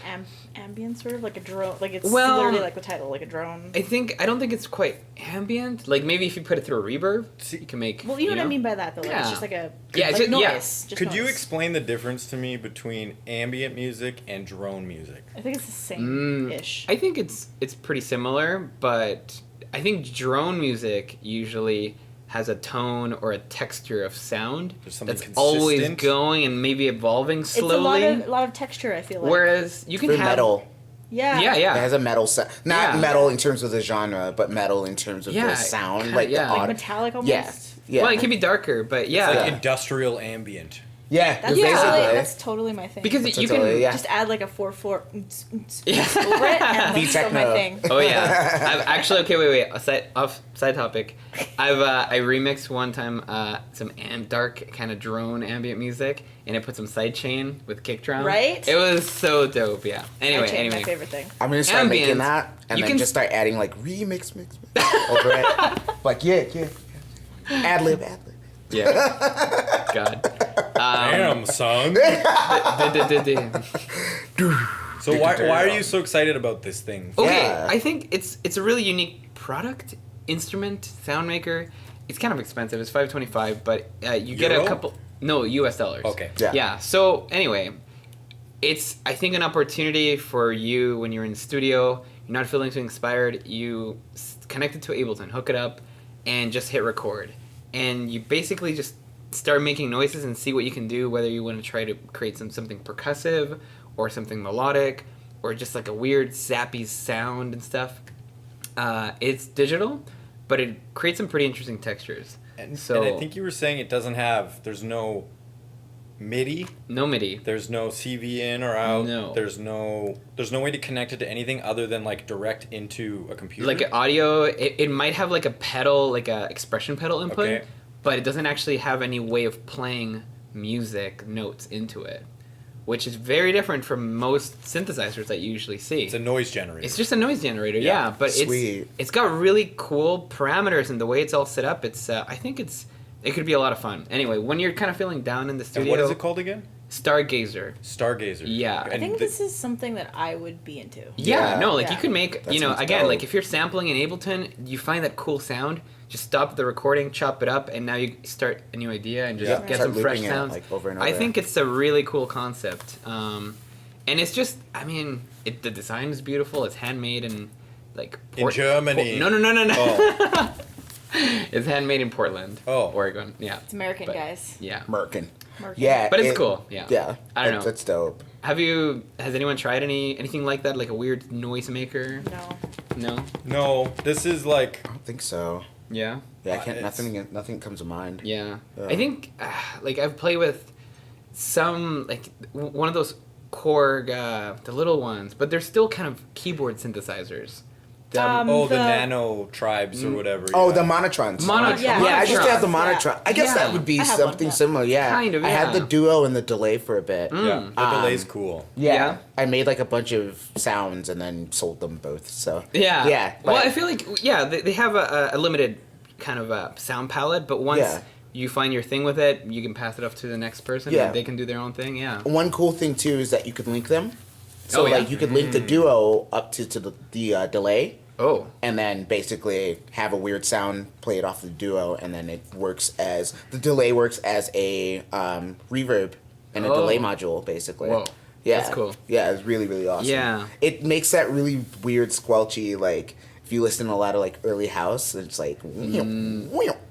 ambient, sort of like a drone. Like it's Well, literally like the title, like a drone. I don't think it's quite ambient. Like maybe if you put it through a reverb, you can make. Well, you know what I mean by that, though. Like, Yeah. it's just like a Yeah, it's like just- noise. yeah. Just Could you noise. explain the difference to me between ambient music and drone music? I think it's the same-ish. I think it's pretty similar, but I think drone music usually has a tone or a texture of sound There's something that's always consistent. going and maybe evolving It's slowly. a lot of texture. I feel like. Whereas you can For have metal. Yeah. Yeah, It yeah. has a metal sound. Not Yeah. metal in terms of the genre, but metal in terms of Yeah, the sound. kinda, like yeah. the Like odd. metallic almost. Yeah. Yeah. Well, it can be darker, but yeah. It's like Yeah. industrial ambient. Yeah, That's basically. totally my thing. Because That's you totally, can yeah. just add like a 4/4 Yeah. over it, and Be that's still my techno. thing. Oh yeah, I've actually wait. Side topic. I remixed one time some dark kind of drone ambient music, and I put some sidechain with kick drum. Right? It was so dope. Yeah. Anyway. My favorite thing. I'm gonna start Ambient. making that and You then can- just start adding like mix over it. Like yeah. Ad lib. Yeah. God. Damn, son. Damn. So why are you so excited about this thing? Okay, Yeah. I think it's a really unique product, instrument, sound maker. It's kind of expensive. It's $525, but you get a Euro? couple. No, U.S. dollars. Okay. Yeah. Yeah. So anyway, it's I think an opportunity for you when you're in the studio. You're not feeling too inspired. You connect it to Ableton, hook it up, and just hit record. And you basically just start making noises and see what you can do. Whether you want to try to create something percussive, or something melodic, or just like a weird zappy sound and stuff. It's digital, but it creates some pretty interesting textures. And So I think you were saying there's no MIDI, no MIDI. there's no CV in or out. No. There's no way to connect it to anything other than like direct into a computer. Like audio, it might have like a pedal, like a expression pedal input, Okay. but it doesn't actually have any way of playing music notes into it, which is very different from most synthesizers that you usually see. It's a noise generator. It's just a noise generator, Yeah. yeah, but Sweet. it's got really cool parameters, and the way it's all set up, I think it could be a lot of fun. Anyway, when you're kind of feeling down in the And studio, what is it called again? Stargazer. Stargazer. Yeah. I think this is something that I would be into. Yeah, Yeah. no, like Yeah. you could make, That you know, sounds again, dope. like if you're sampling in Ableton, you find that cool sound, just stop the recording, chop it up, and now you start a new idea and just Yeah. get Start some fresh looping it, sounds. like, over and I over. think it's a really cool concept. And it's just, I mean, the design is beautiful. It's handmade in, like... In Germany. No. Oh. It's handmade in Portland. Oh. Oregon. Yeah. It's American, But- guys. Yeah. Merkin. American. Yeah. But it's cool. Yeah. Yeah. I don't know. That's dope. Has anyone tried anything like that? Like a weird noise maker? No. No? No, this is like I don't think so. Yeah? Yeah, I can't. It's- Nothing comes to mind. Yeah. Yeah. I think, like, I've played with some, like, one of those Korg, the little ones, but they're still kind of keyboard synthesizers. The, the The- nano tribes or whatever. Oh, yeah. the monotrons. Monotron. Yeah. Yeah, I just have the Monotron. monotron. I guess Yeah. that would be I have one, something yeah. similar. Yeah, Kind of, I had the yeah. duo and the delay for a bit. Yeah, the delay's Um, cool. Yeah. I made like a bunch of sounds and then sold them both. So yeah. yeah. Well, but- I feel like, yeah, they have a limited kind of sound palette, but once Yeah. you find your thing with it, you can pass it off to the next person Yeah. and they can do their own thing. Yeah. one cool thing too is that you could link them. So Oh, yeah. like you could link the duo up to the delay. Oh. And then basically have a weird sound played off the duo, and then it works as the delay works as a reverb and a Oh. delay module, basically. Whoa. Yeah, That's cool. Yeah, it's really really awesome. Yeah. it makes that really weird squelchy like. If you listen to a lot of like early house, it's like Yeah.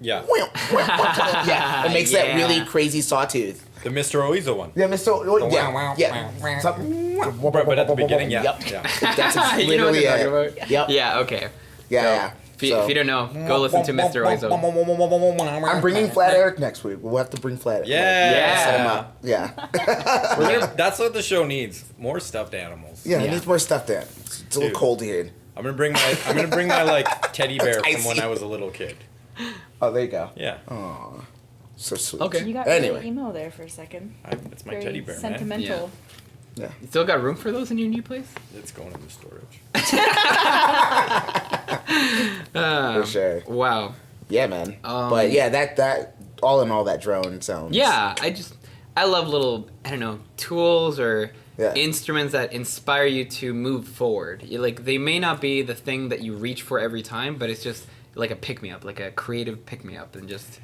yeah, it makes that Yeah. really crazy sawtooth. The Mr. Oizo one. Yeah, Mr. wow, Yeah, wow, yeah. wow, Something- But at the beginning, yeah. Yep. Yeah. That's You know what literally they're talking it. about? Yep. Yeah, okay. Yeah. If you don't know, go listen to Mr. Oizo. I'm bringing Flat Eric next week. We'll have to bring Flat Eric. Yeah. Set him up. Yeah. That's what the show needs. More stuffed animals. Yeah, it Yeah. needs more stuff there. It's a little Dude. cold here. I'm gonna bring my like teddy bear from when Icy. I was a little kid. Oh, there you go. Yeah. Oh, so sweet. Okay. You got Anyway. really emo there for a second. It's my Very teddy bear, man. sentimental. Yeah. You still got room for those in your new place? It's going in the storage. For sure. Wow. Yeah, man. Um, But yeah, that all in all, that drone sounds. Yeah, I love little, I don't know, tools or Yeah. instruments that inspire you to move forward. Like, they may not be the thing that you reach for every time, but it's just like a pick-me-up, like a creative pick-me-up, and just,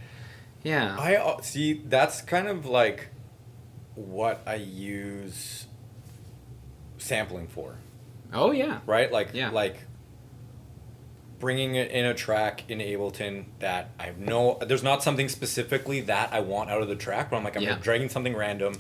yeah. I see. That's kind of like what I use sampling for, Oh, yeah. right? Like, Yeah. like bringing it in a track in Ableton that there's not something specifically that I want out of the track, but I'm like, I'm Yeah. dragging something random.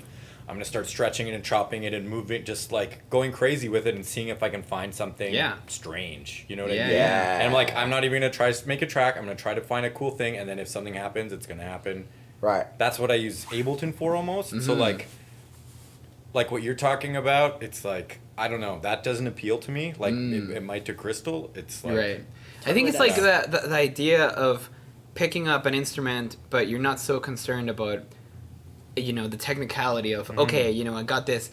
I'm gonna start stretching it and chopping it and moving, just like going crazy with it and seeing if I can find something Yeah. strange. You know what I Yeah, mean? yeah. And I'm like, I'm not even gonna try to make a track. I'm gonna try to find a cool thing, and then if something happens, it's gonna happen. Right. That's what I use Ableton for almost. So like what you're talking about, it's like, I don't know, that doesn't appeal to me. Like it might to Crystal. It's like Right. I think it's like the idea of picking up an instrument, but you're not so concerned about, you know, the technicality of, okay, you know, I got this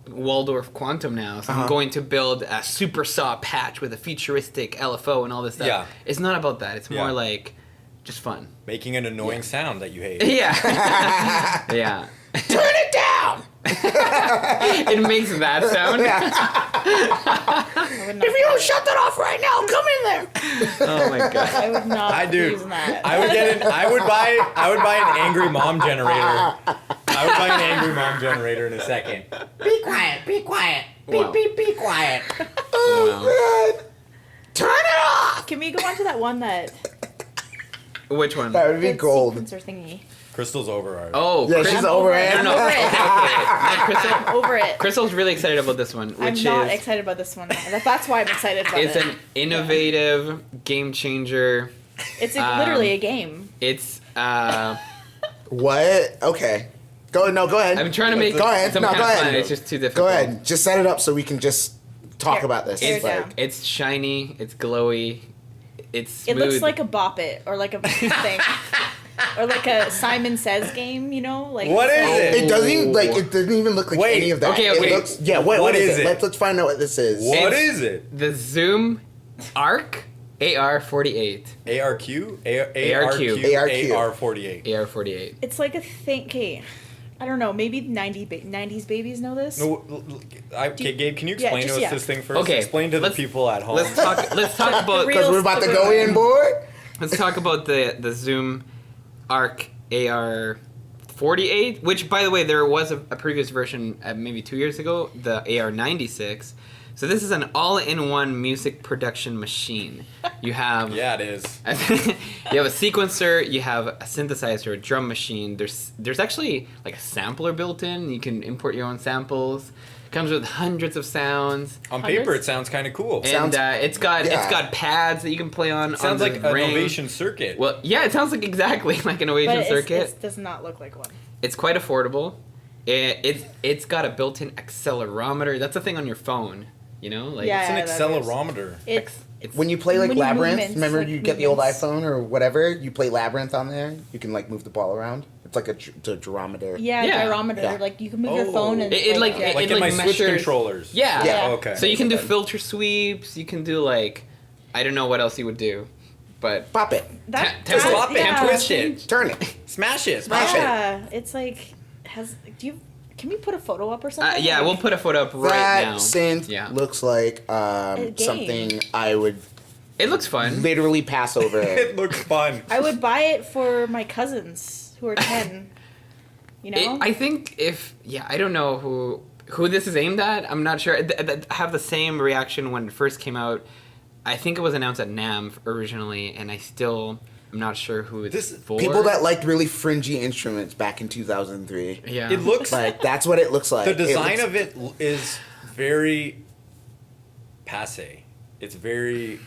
Waldorf Quantum now, so I'm going to build a super saw patch with a futuristic LFO and all this stuff. Yeah. It's not about that. It's more like just fun. making an annoying sound that you hate. Yeah. Yeah. Turn it down. It makes that sound. If you don't shut that off right now, come in there. Oh my god. I would not I do. use that. I would buy an angry mom generator. I would buy an angry mom generator in a second. Be quiet. Be quiet. Wow. Be quiet. Oh man. Turn it off. Can we go on to that one that Which one? That would be that gold. sequencer thingy? Crystal's over our. Oh, Yeah, Chris- she's I'm over over it. it. No, no. Over it. Okay. Crystal, I'm over it. Crystal's really excited about this one, I'm which not is excited about this one. That's why I'm excited about it's it. an innovative game changer. It's literally a game. It's What? Okay. Go ahead. I'm trying to make Go ahead. some No, kind go of ahead. fun. It's just too difficult. Go ahead. Just set it up so we can just talk Here, about this. tear It's it like, down. It's shiny. It's glowy. It's It smooth. looks like a Bop It or like a thing. Or like a Simon Says game, you know? Like What is it? it doesn't even it doesn't even look like Wait, any of that. okay, It okay. looks, yeah. What is it? Let's find out what this is. What It's- is it? the Zoom Arc AR48. ARQ? ARQ. AR48. AR48. It's like a thing. Okay, I don't know. Maybe 90s babies know this. No, okay, Gabe, can you Yeah, explain just- to us yeah. this thing first? Okay, Explain to the let's- people at home. Let's talk about Because we're about to go in, boy. let's talk about the Zoom Arc AR48, which by the way there was a previous version maybe 2 years ago, the AR96. So this is an all-in-one music production machine. You have Yeah, it is. you have a sequencer, you have a synthesizer, a drum machine. There's actually like a sampler built in. You can import your own samples. It comes with hundreds of sounds. On Hundreds? paper, it sounds kind of cool. And it's got yeah. pads that you can play on. Sounds on like the an ring. Ovation circuit. Well, yeah, it sounds like exactly like an but Ovation it's, circuit. it does not look like one. It's quite affordable. It's got a built-in accelerometer. That's a thing on your phone. You know, like Yeah. It's an that is. accelerometer. It's When you play like When you Labyrinth, movements, remember like you get the old movements. iPhone or whatever, you play Labyrinth on there. You can like move the ball around. It's like a gyrometer. yeah, Yeah. gyrometer. Yeah. Like you can move your Oh. phone and It like- yeah. Like it in my like Switch measures- controllers. yeah. Yeah. Oh, okay. So you can do Okay. filter sweeps. You can do like I don't know what else you would do, but Pop it. that, Just Just pop it. yeah. Twist it. Turn it. Smash it. Smash it. Yeah, it's like can we put a photo up or something? yeah, we'll put a photo up right That now. synth Yeah. looks like game. something I would It looks fun. literally pass over. It looks fun. I would buy it for my cousins who are 10. You know? I think I don't know who this is aimed at. I'm not sure. I have the same reaction when it first came out. I think it was announced at NAMM originally, and I'm not sure who it's for. People that liked really fringy instruments back in 2003. Yeah. It looks Like that's what it looks like. the design of it is very passe. It's very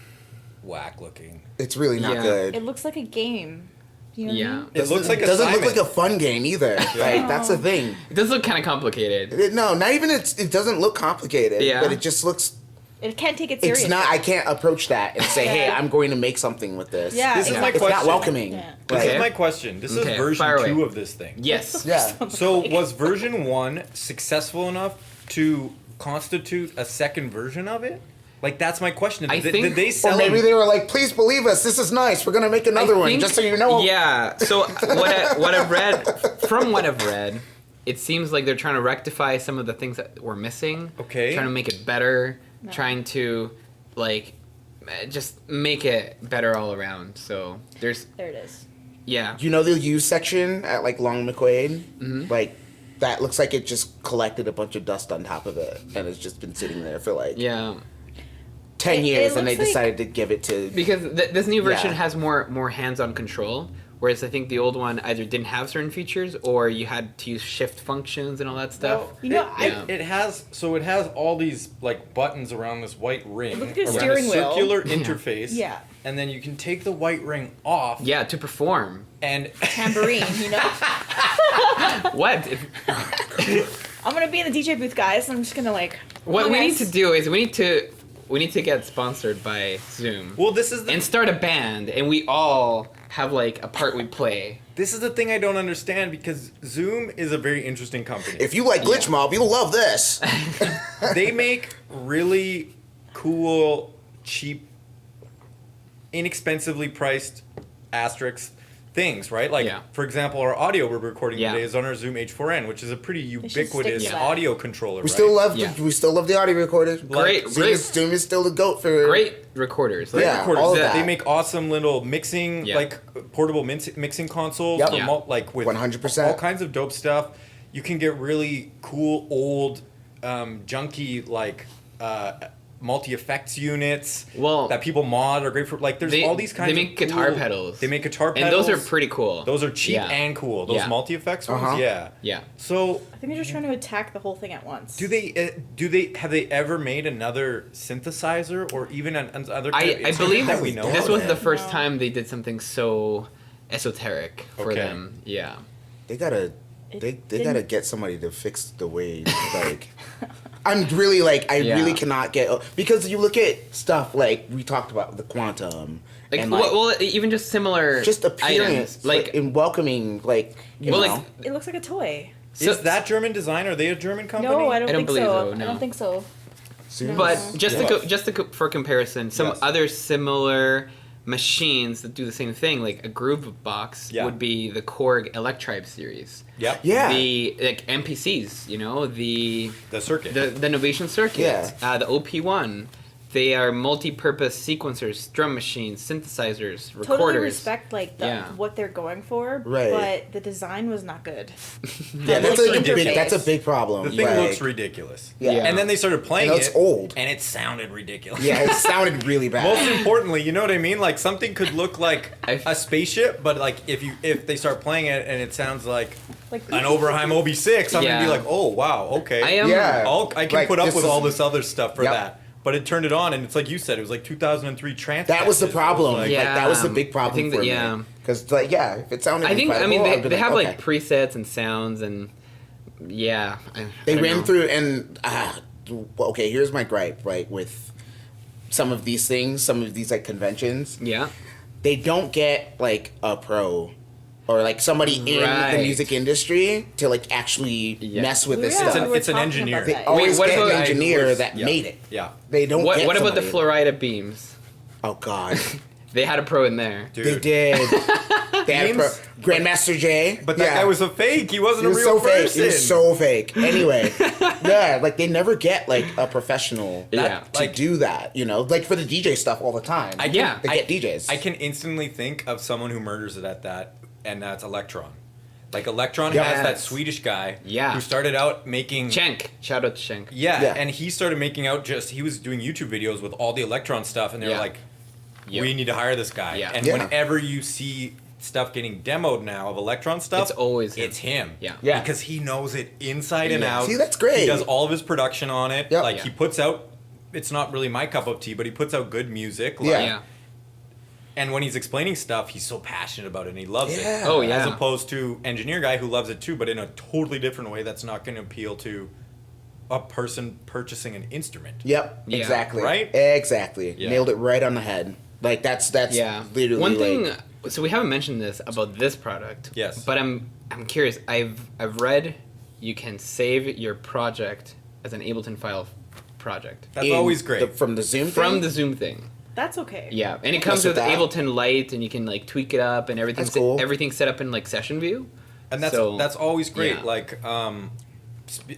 whack looking. It's really not Yeah. good. It looks like a game. You know what I Yeah. mean? It looks like a doesn't Simon. look like a fun game either. Like that's the thing. It does look kind of complicated. No, not even it doesn't look complicated. Yeah. But it just looks. It can't take it serious. It's not. I can't approach that and say, "Hey, I'm going to make something with this." Yeah, This is my It's question. not welcoming. Yeah. This Okay. is my question. This Okay, is version fire away. 2 of this thing. Yes. Yeah. So was version 1 successful enough to constitute a second version of it? Like that's my question. I Did think- they Or sell maybe them? they were like, "Please believe us. This is nice. We're gonna make another I one, think- just so you know." Yeah. So what I've read, it seems like they're trying to rectify some of the things that were missing. Okay. Trying to make it better. No. Trying to like just make it better all around. So there's There it is. yeah. You know the used section at like Long McQuaid? Mhm. Like that looks like it just collected a bunch of dust on top of it, and it's just been sitting there for like Yeah. 10 It years, and they looks like- decided to give it to. Because this new version Yeah. has more hands-on control, Whereas I think the old one either didn't have certain features or you had to use shift functions and all that stuff. Well, You know, it has all these like buttons around this white ring Look at your around steering a wheel. circular interface. Yeah. And then you can take the white ring off. Yeah, to perform. And Tambourine, you know? What? I'm gonna be in the DJ booth, guys. I'm just gonna like. What "Oh, we need guys." to do is we need to get sponsored by Zoom. well, this is And start a band, and we all have like a part we play. this is the thing I don't understand because Zoom is a very interesting company. If you like Glitch Mob, you'll love this. They make really cool, cheap, inexpensively priced asterisks things, right? Like, Yeah. for example, our audio we're recording Yeah. today is on our Zoom H4n, which is a pretty should ubiquitous stick to that. audio controller. We right? still love Yeah. we still love the audio recorder. Great, Zoom is still the goat for great recorders. Like, Yeah, Recorders. all of They that. make awesome little mixing, Yeah. like portable mixing consoles, Yep. for Yeah. like with 100%. all kinds of dope stuff. You can get really cool old, junky like multi effects units Well, that people mod are great for. Like there's all these kinds. They make of guitar cool- pedals. They make guitar And pedals. those are pretty cool. Those are cheap Yeah. and cool. Those Yeah. multi effects ones, Uh-huh. yeah. Yeah. So I think they're just trying to attack the whole thing at once. do they have they ever made another synthesizer or even another? I instrument believe that we know this of? was the first No. time they did something so esoteric for Okay. them. Yeah. they gotta It they didn't- gotta get somebody to fix the way like I'm really like I Yeah. really cannot get because you look at stuff like we talked about the quantum Like, and well, even just similar just appearance items. Like, in welcoming like you Well, know like, It looks like a toy. Is that German design? Are they a German company? No, I don't, I don't think believe so. so, no. I don't think so. Zoom but is just rough. for comparison, some Yes. other similar machines that do the same thing, like a groove box, Yeah. would be the Korg Electribe series. Yep. Yeah. The like MPCs, you know, the The circuit. Novation circuit, Yeah. the OP1. They are multi-purpose sequencers, drum machines, synthesizers, recorders. Totally respect like the, Yeah. what they're going for, Right. but the design was not good. Yeah, that's looks a big ridiculous. that's a big problem. the thing like, looks ridiculous. Yeah. And then they started playing And it's it. old. And it sounded ridiculous. Yeah, it sounded really bad. Most importantly, you know what I mean? Like something could look like I've- a spaceship, but like if they start playing it and it sounds like Like an Oberheim OB6, I'm gonna be Yeah. like, oh wow, okay. I am. Yeah. I can Like, put up this with is- all this other stuff for Yep. that. But it turned it on, and it's like you said, it was like 2003 trance. that was the patches. It problem. like- Like, that was the Yeah, big I problem think for that- me. yeah. Because like yeah, if it sounded I think. I mean, incredible, they, I'd be they have okay. like presets and sounds and yeah. They I don't ran know. through and okay, here's my gripe, right, with some of these things, some of these like conventions. Yeah. They don't get like a pro or like somebody in the Right. music industry to like actually Yeah. mess with We this were- stuff. we were It's an talking engineer. about They that. always what get about- an engineer Yeah. that made it. Yeah. They don't What get What about the somebody. Florida beams? Oh god. They had a pro in there. Dude. They did. They had a pro- Beams? Grandmaster J. But that yeah. guy was a fake. He wasn't He was a real so fake. person. He was so fake. Anyway, yeah, like they never get like a professional Yeah. to Like- do that. You know, like for the DJ stuff all the time. Yeah. they get DJs. I can instantly think of someone who murders it at that, and that's Electron. Like Electron Yes. has that Swedish guy Yeah. who started out making Schenk. Shout out to Schenk. Yeah, Yeah. and he started making out he was doing YouTube videos with all the Electron stuff, and they were Yeah. like, Yep. we need to hire this guy. Yeah. And Yeah. whenever you see stuff getting demoed now of Electron stuff, It's always him. it's him. Yeah. Yeah. Because he knows it inside and Yeah. out. See, that's great. He does all of his production on it. Yep. Like Yeah. he puts out. It's not really my cup of tea, but he puts out good music. Like, Yeah. Yeah. And when he's explaining stuff, he's so passionate about it and he loves Yeah. it. Oh, yeah. As opposed to engineer guy who loves it too, but in a totally different way that's not going to appeal to a person purchasing an instrument. Yep, Yeah. exactly. Right? Exactly. Yeah. Nailed it right on the head. Like that's Yeah. literally One thing. like, So we haven't mentioned this about this product. Yes. But I'm curious. I've read you can save your project as an Ableton file project That's in always great. from the Zoom from thing? the Zoom thing. That's okay. Yeah, and it Mess comes with with that. Ableton Lite, and you can like tweak it up and everything. That's cool. Everything's set up in like session view. And that's So, that's always great. yeah. Like,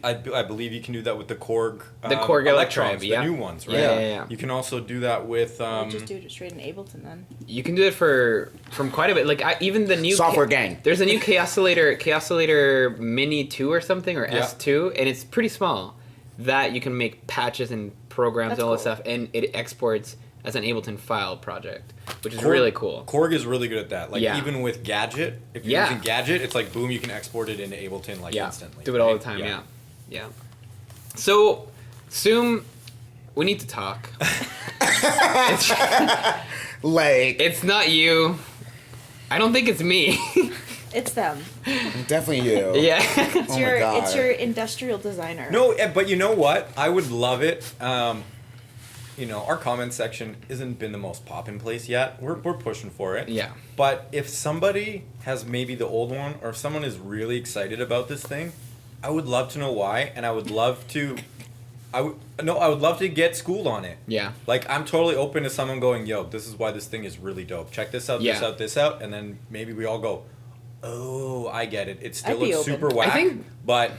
I believe you can do that with the Korg. The Korg Electrons, Electribe, yeah. the new ones, right? Yeah. You can also do that with. We'll just do it straight in Ableton then. You can do it from quite a bit. Like even the new Software gang. There's a new Chaosillator Mini 2 or something, or Yeah. S2, and it's pretty small. That you can make patches and programs That's and all this cool. stuff, and it exports as an Ableton file project, which is Korg- really cool. Korg is really good at that. Like Yeah. even with Gadget, if you're Yeah. using Gadget, it's like boom, you can export it into Ableton like Yeah, instantly. do it all right? the time. Yeah. So, Zoom, we need to talk. it's, Like, it's not you. I don't think it's me. It's them. definitely you. Yeah. It's Oh my your God. it's your industrial designer. No, but you know what? I would love it. Our comment section isn't been the most poppin' place yet. We're pushing for it. Yeah. But if somebody has maybe the old one, or if someone is really excited about this thing, I would love to know why, and I would love to. I would love to get schooled on it. Yeah. Like, I'm totally open to someone going, yo, this is why this thing is really dope. Check this out, this Yeah. out, this out, and then maybe we all go, oh, I get it. It still I'd be looks open. super whack, think- but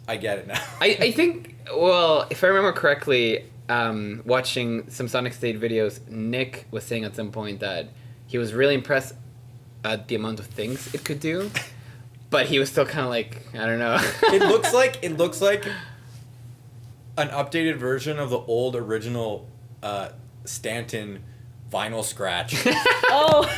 I get it now. I think, well, if I remember correctly, watching some Sonic State videos, Nick was saying at some point that he was really impressed at the amount of things it could do, but he was still kind of like, I don't know. it looks like an updated version of the old original Stanton vinyl scratch. Oh,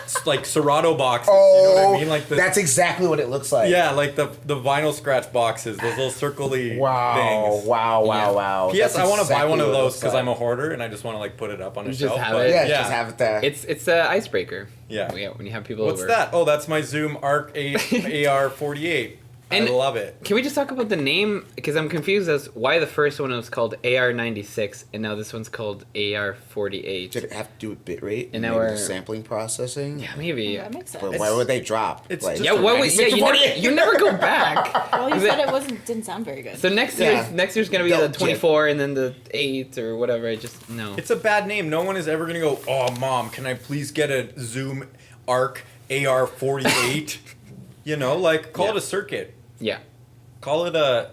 It's like Serato boxes. Oh, you know what I mean? Like that's exactly what it looks like. yeah, like the vinyl scratch boxes, those little circly Wow, things. wow, wow, Yeah. wow. P.S. That's I want to buy exactly one of what it those looks because like. I'm a hoarder and I just want to like put it up on a Just shelf. have but it. Yeah, just have it there. It's a icebreaker. Yeah. When you have people What's over. that? Oh, that's my Zoom Arc AR48. And- I love it. Can we just talk about the name? Because I'm confused as why the first one was called AR96 and now this one's called AR48. Did it have to do with bitrate And now maybe we're- the sampling processing? Yeah, maybe. that makes sense. But why would they drop? It's like, just Yeah, why would? Yeah, 96 to 48? you never go back. Well, you Is said it- it didn't sound very good. So next Yeah. year's gonna be Don't the 24 and then the 8 or whatever. I just no. It's a bad name. No one is ever going to go, oh, Mom, can I please get a Zoom Arc AR48? Like, call Yeah. it a circuit. Yeah. Call it a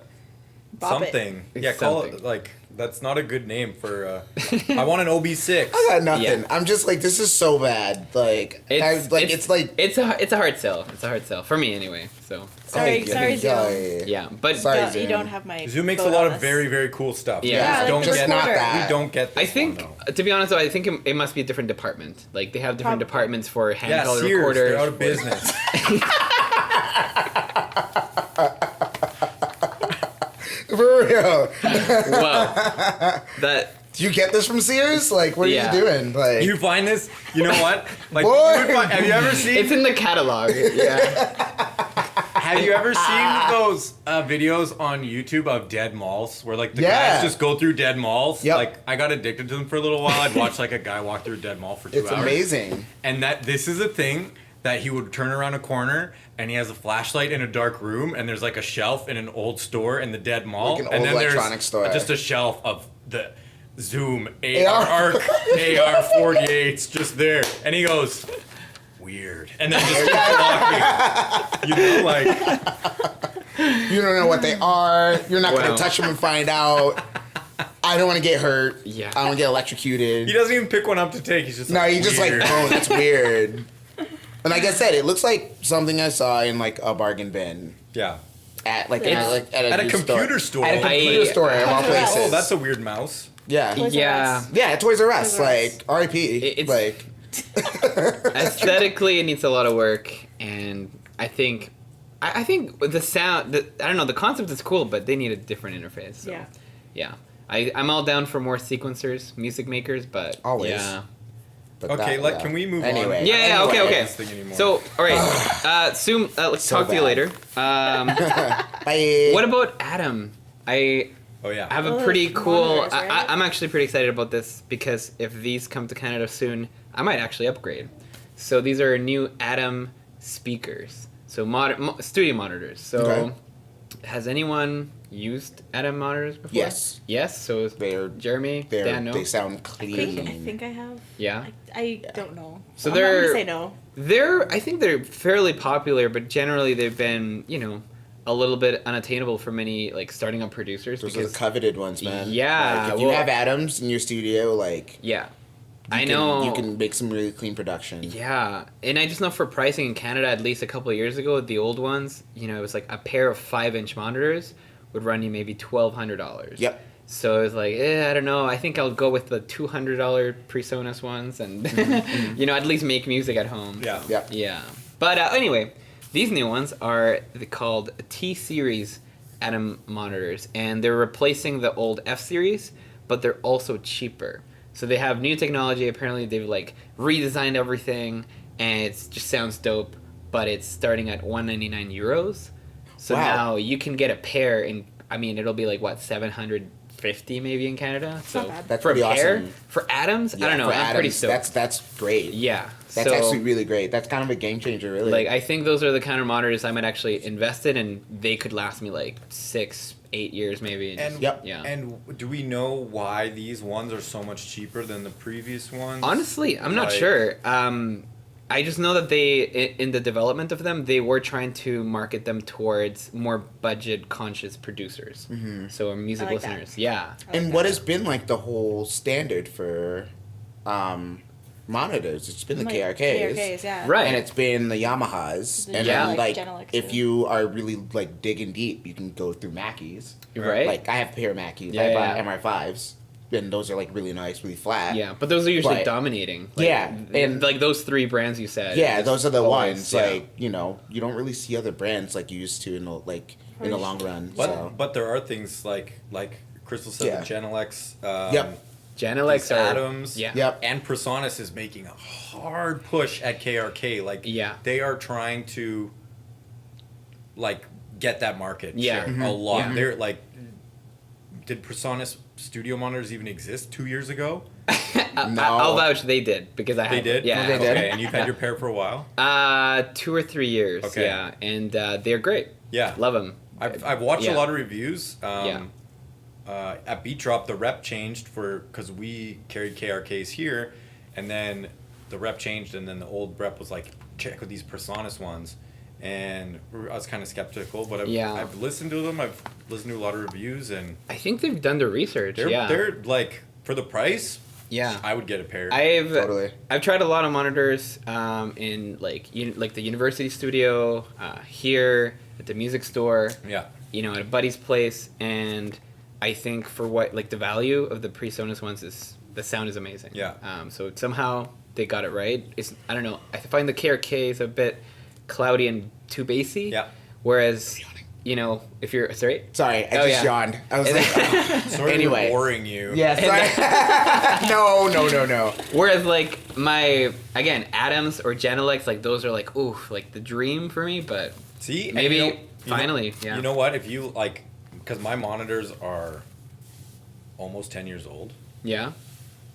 Bop it. something. It's Yeah, call something. it, like, that's not a good name for, I want an OB6. I got nothing. Yeah. I'm just like, this is so bad. Like, it's like it's a hard sell. It's a hard sell for me anyway. So Sorry, sorry, Zoom. yeah, but Sorry. You Zoom. don't have my. Zoom makes a vote lot on of this. very, very cool stuff. Yeah. We Yeah, just like don't the get recorder. that. We don't get this I think one, though. to be honest, though, I think it must be a different department. Like they have different Probably. departments for Yeah, handheld Sears, recorders. they're out of business. For real. Whoa, that Do you get this from Sears? Like, what are Yeah. you doing? Like, You find this, you know what? Like, Boy. have you ever seen? it's in the catalog. Yeah, Have you ever seen those videos on YouTube of dead malls where like the Yeah. guys just go through dead malls? Yep. Like I got addicted to them for a little while. I'd watch like a guy walk through a dead mall for 2 it's hours. amazing. And this is a thing that he would turn around a corner and he has a flashlight in a dark room and there's like a shelf in an old store in the dead mall. Like an and old then electronics store. just a shelf of the Zoom AR. AR AR48s just there. And he goes, weird. And then just keeps walking. Like You don't know what they are. You're not going Wow. to touch them and find out. I don't want to get hurt. Yeah. I don't want to get electrocuted. he doesn't even pick one up to take. He's just No, like, you just like, weird. oh, that's weird. And like I said, it looks like something I saw in like a bargain bin Yeah. at like It's- At a used computer store. At a computer I- store of all Oh, places. Oh, that's a weird mouse. yeah, Toys R yeah. Us. yeah. Toys R Us, Toys R Us. like R.I.P. It's- Like Aesthetically, it needs a lot of work, and I think with the sound, I don't know, the concept is cool, but they need a different interface. So, Yeah. yeah. I'm all down for more sequencers, music makers, but Always. yeah. but Okay, that, like, can we move on? Anyway. Yeah, okay, Anyway. okay. This thing anymore. So, all right, Zoom. Let's So talk to you bad. later. Bye. What about Adam? I Oh yeah. have a Oh, pretty the cool. monitors, right? I'm actually pretty excited about this because if these come to Canada soon, I might actually upgrade. So these are new Adam speakers. So studio monitors. So Okay. has anyone used Adam monitors before? Yes. Yes. So They're Jeremy, Dan, no. they sound I clean. think I have. Yeah. I don't know. So I'm not they're- gonna say no. I think they're fairly popular, but generally they've been, a little bit unattainable for many like starting up producers Those are because the coveted ones, man. Yeah, Like, if you well- have Adams in your studio, like yeah. you I can- know you can make some really clean production. Yeah, and I just know for pricing in Canada, at least a couple of years ago, the old ones, it was like a pair of 5-inch monitors would run you maybe $1,200. Yep. So it was like, I don't know. I think I'll go with the $200 PreSonus ones, and at least make music at home. Yeah. Yeah. Yeah. But anyway, these new ones are called T-Series Atom monitors, and they're replacing the old F-Series, but they're also cheaper. So they have new technology. Apparently, they've like redesigned everything, and it just sounds dope. But it's starting at €199. So Wow. now you can get a pair, and I mean, it'll be like what, 750 maybe in Canada. So not bad. That's for a pretty pair awesome. for Atoms, Yeah, I don't know. for I'm pretty Adams, stoked. that's great. Yeah, That's so, actually really great. That's kind of a game changer, really. like I think those are the kind of monitors I might actually invest in, and they could last me like 6-8 years maybe. And Yep. Yeah. And do we know why these ones are so much cheaper than the previous ones? Honestly, I'm not Like- sure. I just know that they, in the development of them, they were trying to market them towards more budget-conscious producers. So music I like that. listeners. Yeah. And what has been like the whole standard for monitors? It's been the Like, KRKs. KRKs, yeah. Right. And it's been the Yamahas. The And Yeah. then like Genelec if too. you are really like digging deep, you can go through Mackeys. Right? Like I have a pair of Mackeys. Yeah, I yeah. buy MR5s. And those are like really nice, really flat. Yeah, but those are usually But- dominating. Yeah, and- like those three brands you said. Yeah, it's those are the always- ones. yeah. Like, you don't really see other brands like you used to in the long run. But So but there are things like Crystal said, Yeah. the Genelecs. Yep. Genelecs are Atoms. Yeah. Yep. And PreSonus is making a hard push at KRK. Like, Yeah. they are trying to like get that market Yeah. share Mm-hmm. a lot. Yeah. They're like, did PreSonus studio monitors even exist 2 years ago? No. I'll vouch they did because I They have. did. Yeah. they did? Okay, and you've had your pair for a while. 2 or 3 years. Okay. Yeah, and they're great. Yeah. Love them. I've watched Yeah. a lot of reviews. Yeah. At Beat Drop, the rep changed because we carried KRKs here, and then the rep changed, and then the old rep was like, check with these PreSonus ones, and I was kind of skeptical, but I've listened to them. I've listened to a lot of reviews, and I think they've done their research. they're like, for the price, Yeah. I would get a pair. Totally. I've tried a lot of monitors in like the university studio, here at the music store, yeah. at a buddy's place, and I think for what the value of the PreSonus ones is the sound is amazing. Yeah. So somehow they got it right. I don't know. I find the KRK is a bit cloudy and too bassy. Yeah. Whereas if you're sorry. Sorry, I Oh, just yeah. yawned. I was like, Sorry Anyway. for boring you. yeah, sorry. No. Whereas my Atoms or Genelecs, those are the dream for me, but See, and maybe finally, yeah. You know what? If you because my monitors are almost 10 years old. yeah.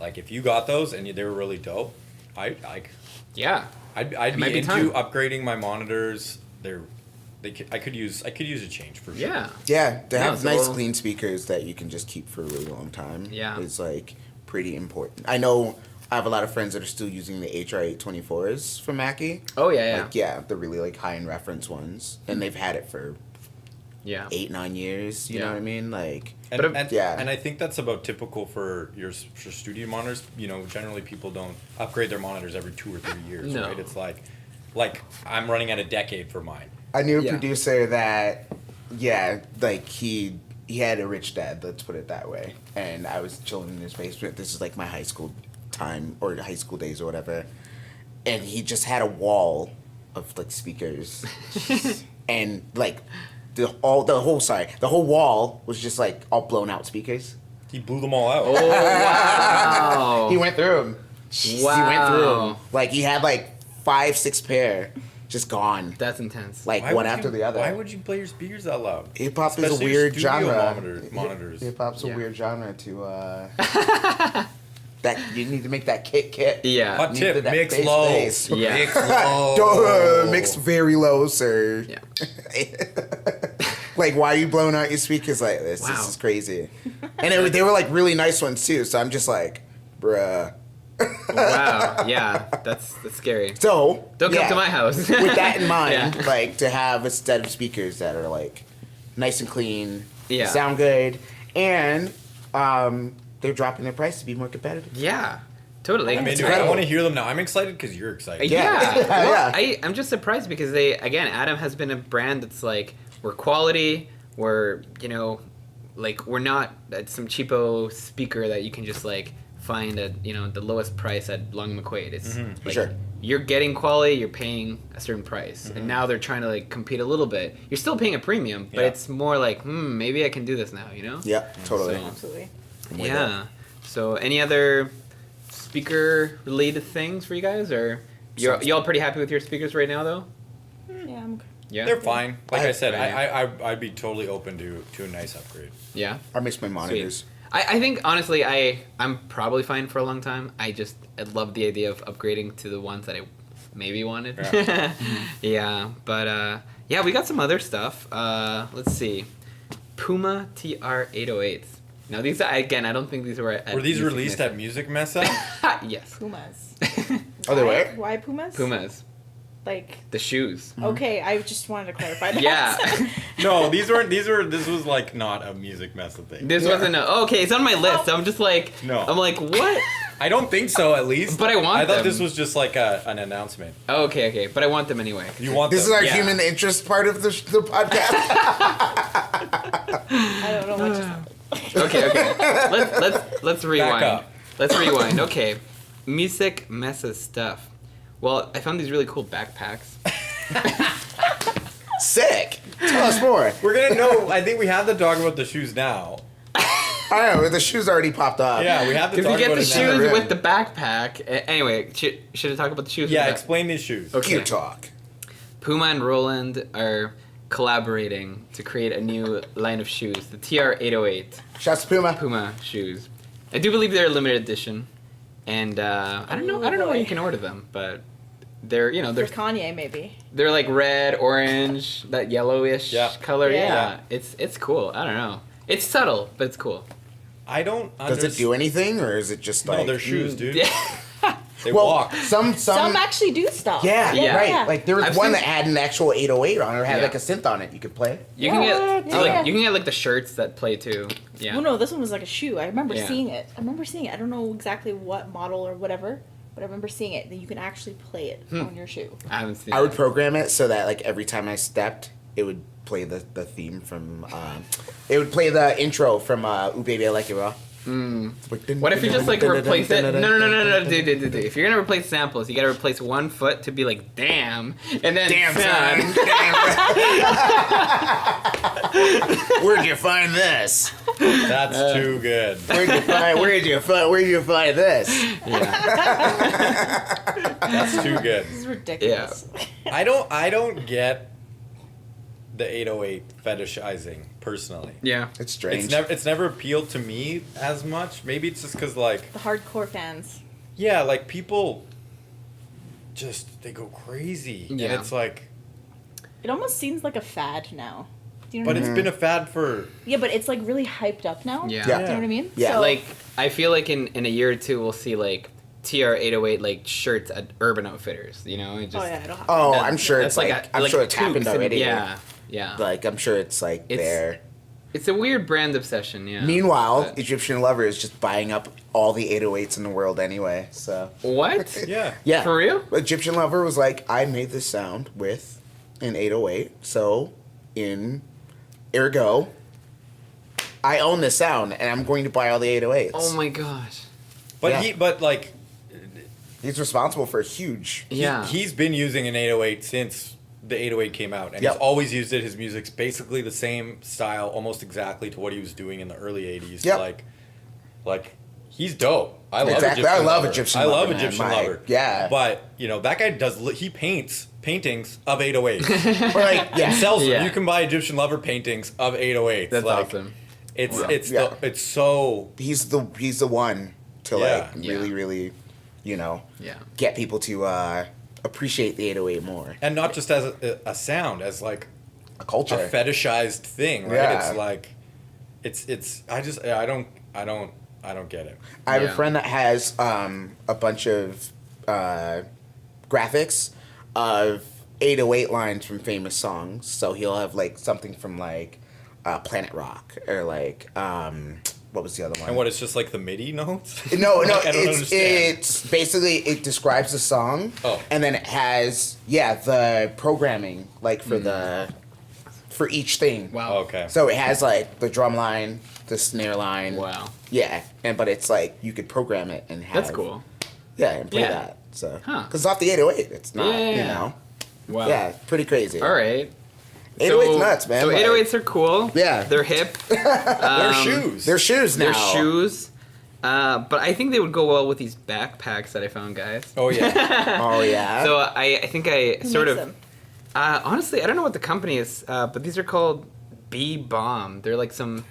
Like, if you got those and they were really dope, I'd Yeah. be might be into time. upgrading my monitors. I could use a change for sure. Yeah. Yeah, to No, have so nice we'll- clean speakers that you can just keep for a really long time Yeah. is pretty important. I know I have a lot of friends that are still using the HR824s from Mackie. Oh yeah, yeah. The really high end reference ones, and they've had it for Yeah. 8-9 years. You know Yeah. what I mean? And I think that's about typical for for studio monitors. Generally people don't upgrade their monitors every 2 or 3 years, No. right? It's like I'm running at a decade for mine. I knew a Yeah. producer that, he had a rich dad. Let's put it that way. And I was chilling in his basement. This is my high school time or high school days or whatever. And he just had a wall of speakers, and the whole wall was just all blown out speakers. He blew them all out. Oh wow. He went through them. Wow. He went through them. He had 5-6 pair just gone. That's intense. Why One would after you- the other. Why would you play your speakers that loud? Hip hop is a Especially weird studio genre. monitors. Hip hop's a Yeah. weird genre to that you need to make that kit. Yeah. Hot Need tip: that mix bass low. bass. Yeah. Mix low. Mix very low, sir. Yeah. Why are you blowing out your speakers like this? Wow. This is crazy. And they were really nice ones too. So I'm just bruh. Wow. Yeah. That's scary. So Don't yeah, come to my house. with that in mind, Yeah. to have a set of speakers that are nice and clean, Yeah. sound good, and they're dropping their price to be more competitive. Yeah. Totally. I'm into it. I incredible. want to hear them now. I'm excited because you're excited. Yeah. Yeah. Well, Yeah. I'm just surprised because Adam has been a brand that's we're quality, we're, like we're not some cheapo speaker that you can just like find at the lowest price at Long McQuaid. It's like Sure. you're getting quality, you're paying a certain price, and now they're trying to like compete a little bit. You're still paying a premium, but Yeah. it's more like maybe I can do this now, Yeah, totally. So- Absolutely. I'm with Yeah. So any other speaker related things for you guys, or y'all pretty happy with your speakers right now though? Yeah, I'm okay. Yeah. They're fine. Like I said, Yeah. I'd be totally open to a nice upgrade. Yeah. I miss my monitors. I think honestly I'm probably fine for a long time. I love the idea of upgrading to the ones that I maybe wanted. Yeah. Yeah, but yeah, we got some other stuff. Let's see. Puma TR-808s. Now these I don't think these were at Were these Musikmesse. released at Musikmesse? Yes. Pumas. Oh, they were? Why Pumas? Pumas. Like, The shoes. okay, I just wanted to clarify that. Yeah. No, these weren't. This was like not a Musikmesse thing. This wasn't okay, it's on my list. I'm just like No. I'm like, what? I don't think so. At least. But I want I thought them. this was just like an announcement. Oh, okay, but I want them anyway. You want This is them. our Yeah. human interest part of the podcast. I don't know what just happened. Okay. Let's rewind. up. Let's rewind. Okay. Musikmesse stuff. Well, I found these really cool backpacks. Sick. Tell us more. We're gonna know. I think we have to talk about the shoes now. I don't know, the shoes already popped up. Yeah, we have to If you talk get about the it now. shoes Really? with the backpack. Anyway, should I talk about the shoes? Yeah, with that? explain these shoes. Okay. Cute talk. Puma and Roland are collaborating to create a new line of shoes, the TR-808 Shouts to Puma. Puma shoes. I do believe they're a limited edition, and I don't know where boy. you can order them, but they're For they're Kanye, maybe. they're like red, orange, that yellowish Yeah. color. Yeah. Yeah, it's cool. I don't know. It's subtle, but it's cool. I don't. Does it do anything, or is it just like... No, they're shoes, dude. Yeah. They well, walk. some... Some actually do stuff. Yeah, Yeah. right. Like, there was I've one seen- that had an actual 808 on it, or had Yeah. like a synth on it you could play. You can get Yeah. like you can get like the shirts that play too. Yeah. Oh no, this one was like a shoe. I remember Yeah. seeing it. I don't know exactly what model or whatever, but I remember seeing it. That you can actually play it on your shoe. I haven't seen. I would that. program it so that like every time I stepped, it would play the theme from... it would play the intro from Ooh Baby I Like It Raw. What if you just like replace it? No, dude. If you're gonna replace samples, you gotta replace one foot to be like damn, and then Damn, son. Where'd you find this? That's too good. Where'd you find this? That's too good. This is ridiculous. I don't get the 808 fetishizing personally. Yeah. It's strange. It's never appealed to me as much. Maybe it's just because like The hardcore fans. yeah, like people just they go crazy. Yeah. And it's like It almost seems like a fad now. Do you know but what I it's mean? been a fad for Yeah, but it's like really hyped up now. Yeah. Do you know what I mean? Yeah. So, Like I feel like in a year or two we'll see like TR-808 like shirts at Urban Outfitters. You know, it just oh yeah, it'll happen. Oh, that- I'm sure that's it's like I'm sure it's happened Tukes and- already. Yeah. Like I'm sure it's like It's- there. It's a weird brand obsession. Yeah. Meanwhile, But- Egyptian Lover is just buying up all the 808s in the world anyway. So what? yeah. yeah, For real? Egyptian Lover was like, I made this sound with an 808, so in ergo, I own this sound, and I'm going to buy all the 808s. Oh my gosh. But Yeah. like He's responsible for a huge. Yeah. he's been using an 808 since the 808 came out, and Yep. he's always used it. His music's basically the same style, almost exactly to what he was doing in the early 80s. Yep. Like he's dope. I love Exactly. Egyptian I love Lover. Egyptian I Lover, love man. Egyptian My- Lover. yeah. But that guy he paints paintings of 808s. Or like, yeah. He sells them. Yeah. You can buy Egyptian Lover paintings of 808s. That's like, awesome. It's Wow. it's Yeah. it's so He's the one to Yeah. like really, Yeah. really, Yeah. get people to appreciate the 808 more. and not just as a sound, as like A culture. a fetishized thing, right? Yeah. It's like I don't get it. I have Yeah. a friend that has a bunch of graphics of 808 lines from famous songs. So he'll have like something from like Planet Rock or like what was the other one? And what, it's just like the MIDI notes? No, Like, I don't it's understand. it's basically it describes the song, Oh. and then it has the programming like for the for each thing. Wow. Okay. So it has like the drum line, the snare line. Wow. Yeah, but it's like you could program it and have. That's cool. Yeah, and play Yeah. that. So Huh. because it's off the 808, it's not. Yeah. You know. Wow. Yeah, pretty crazy. All right. 808's nuts, man. So like, 808s are cool. Yeah. They're hip. They're shoes. They're shoes now. They're shoes. But I think they would go well with these backpacks that I found, guys. Oh yeah. Oh yeah. So I think I Who sort makes of. them? Honestly, I don't know what the company is, but these are called B-Bomb. They're like some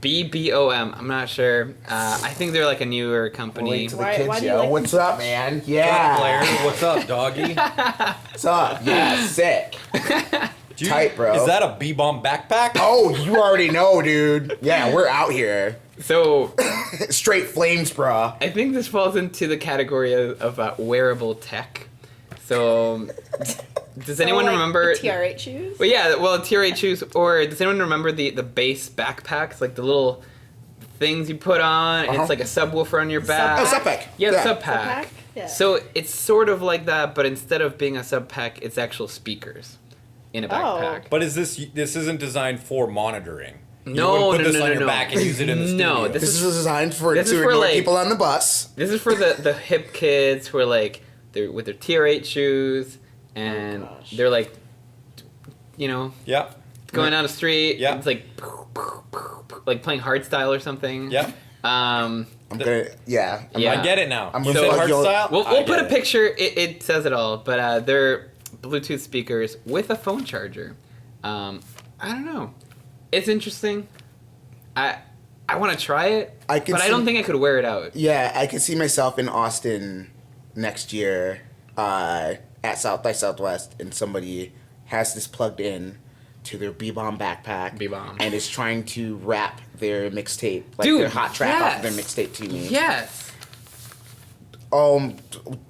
BBOM. I'm not sure. I think they're like a newer company. Wait to the Why- kids, why do you yo. like What's them? up, man? What's up, Yeah. Blair? What's up, doggy? What's up? Yeah, sick. Tight, bro. Is that a B-bomb backpack? Oh, you already know, dude. Yeah, we're out here. So Straight flames, bro. I think this falls into the category of wearable tech. So does anyone So, like, remember? the TR8 shoes? Well, yeah, well, TR8 shoes, or does anyone remember the base backpacks, like the little things you put on, and Uh-huh. it's like a subwoofer on your back? Oh, sub pack. Yeah, the Yeah. sub pack. Sub-pack? Yeah. So it's sort of like that, but instead of being a sub pack, it's actual speakers in a backpack. But this isn't designed for monitoring? You No, wouldn't put no, this no, on no, your no. back and use it in the No, studio. this This is designed for this is to for, ignore like- people on the bus. This is for the hip kids who are like they're with their TR8 shoes, and gosh. they're like, you know, Yeah. going down the street. Yeah. It's like playing hardstyle or something. Yeah. I'm gonna. Yeah. I'm Yeah. I get it now. I'm You gonna said plug hard your- style? We'll I put get a it. picture. It says it all. But they're Bluetooth speakers with a phone charger. I don't know. It's interesting. I want to try it, I can but I see- don't think I could wear it out. Yeah, I could see myself in Austin next year at South by Southwest, and somebody has this plugged in to their B-Bomb backpack, B-Bomb. and is trying to rap their mixtape, like Dude, their hot track off of their yes. mixtape to me. Yes. Like,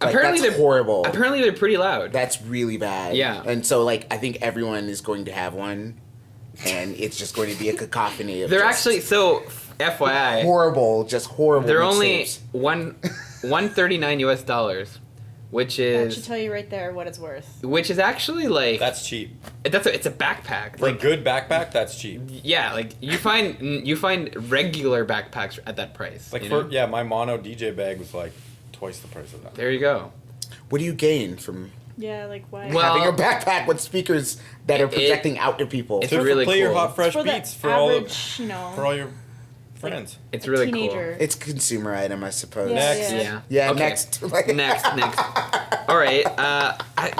Apparently that's they're horrible. Apparently they're pretty loud. That's really bad. Yeah. And so, like, I think everyone is going to have one, and it's just going to be a cacophony of They're just actually so FYI. horrible, just horrible. They're only mixtapes. $139 US, which That should is tell you right there what it's worth. actually like That's cheap. it's a backpack. For a Like good backpack, that's cheap. yeah, like you find regular backpacks at that price. Like you for know? my mono DJ bag was like twice the price of that. There you go. What do you gain from Yeah, like why? Well, having a backpack with speakers that are it- projecting out to people? it's To really play your cool. hot fresh for the beats for all average, for all your friends. It's a really teenager. It's a consumer item, I suppose. Yeah, Next. cool. yeah. Yeah. Yeah, Okay. next. Next. All right,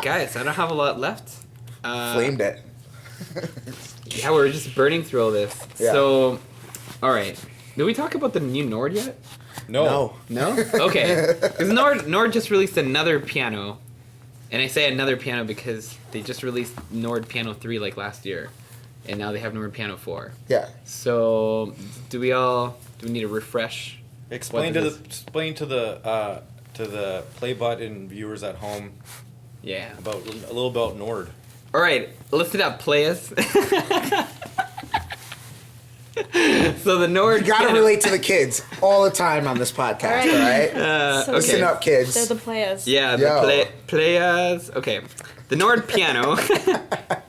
guys, I don't have a lot left. Flamed it. Yeah, we're just burning through all this. Yeah. So, all right. Did we talk about the new Nord yet? No. No? Okay. Because Nord just released another piano. And I say another piano because they just released Nord Piano 3 like last year. And now they have Nord Piano 4. Yeah. So, do we need a refresh? Explain What to is the play button viewers at home Yeah. about a little about Nord. All right, listen up, players. So the Nord You gotta piano- relate to the kids all the time on this podcast, All all right. right? So Listen okay. up, kids. They're the players. Yeah, the Yo. players. Okay, the Nord piano.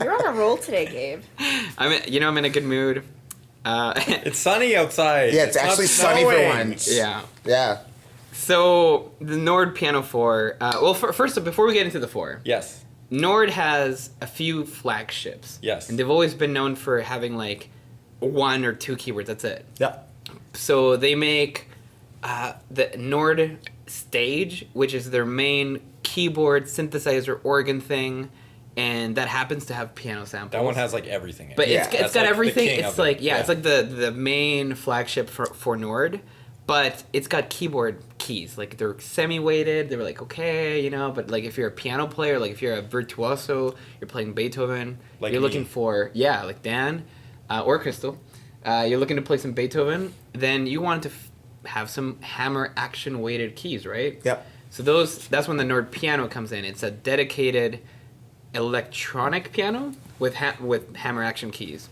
You're on a roll today, Gabe. I'm in a good mood. It's sunny outside. Yeah, it's not actually sunny for snowing. once. Yeah. Yeah. So the Nord Piano 4. First, before we get into the 4, Yes. Nord has a few flagships. Yes. And they've always been known for having like 1 or 2 keyboards. That's it. Yep. So they make the Nord Stage, which is their main keyboard synthesizer organ thing, and that happens to have piano samples. That one has like everything in it. But Yeah. it's That's got like the everything. king It's of it. like Yeah. it's like the main flagship for Nord, but it's got keyboard keys. Like they're semi-weighted. They were like okay, but like if you're a piano player, like if you're a virtuoso, you're playing Beethoven, Like you're me. looking for like Dan or Crystal, you're looking to play some Beethoven, then you want to have some hammer action weighted keys, right? Yep. So that's when the Nord Piano comes in. It's a dedicated electronic piano with hammer action keys,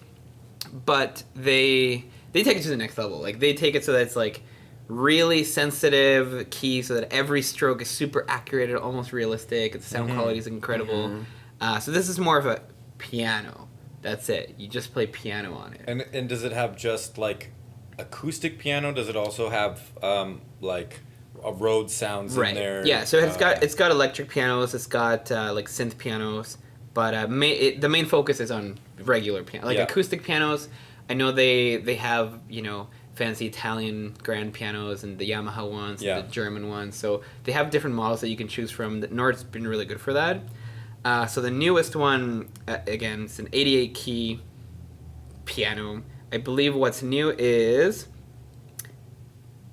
but they take it to the next level. Like they take it so that it's like really sensitive keys, so that every stroke is super accurate and almost realistic. The sound quality is incredible. So this is more of a piano That's it. You just play piano on it. And does it have just like acoustic piano? Does it also have like a Rhodes sounds in there? Yeah, so it's got electric pianos, it's got like synth pianos, but the main focus is on regular piano. Like acoustic pianos, I know they have, you know, fancy Italian grand pianos and the Yamaha ones, the German ones. So they have different models that you can choose from. The Nord's been really good for that. So the newest one, again, it's an 88 key piano. I believe what's new is...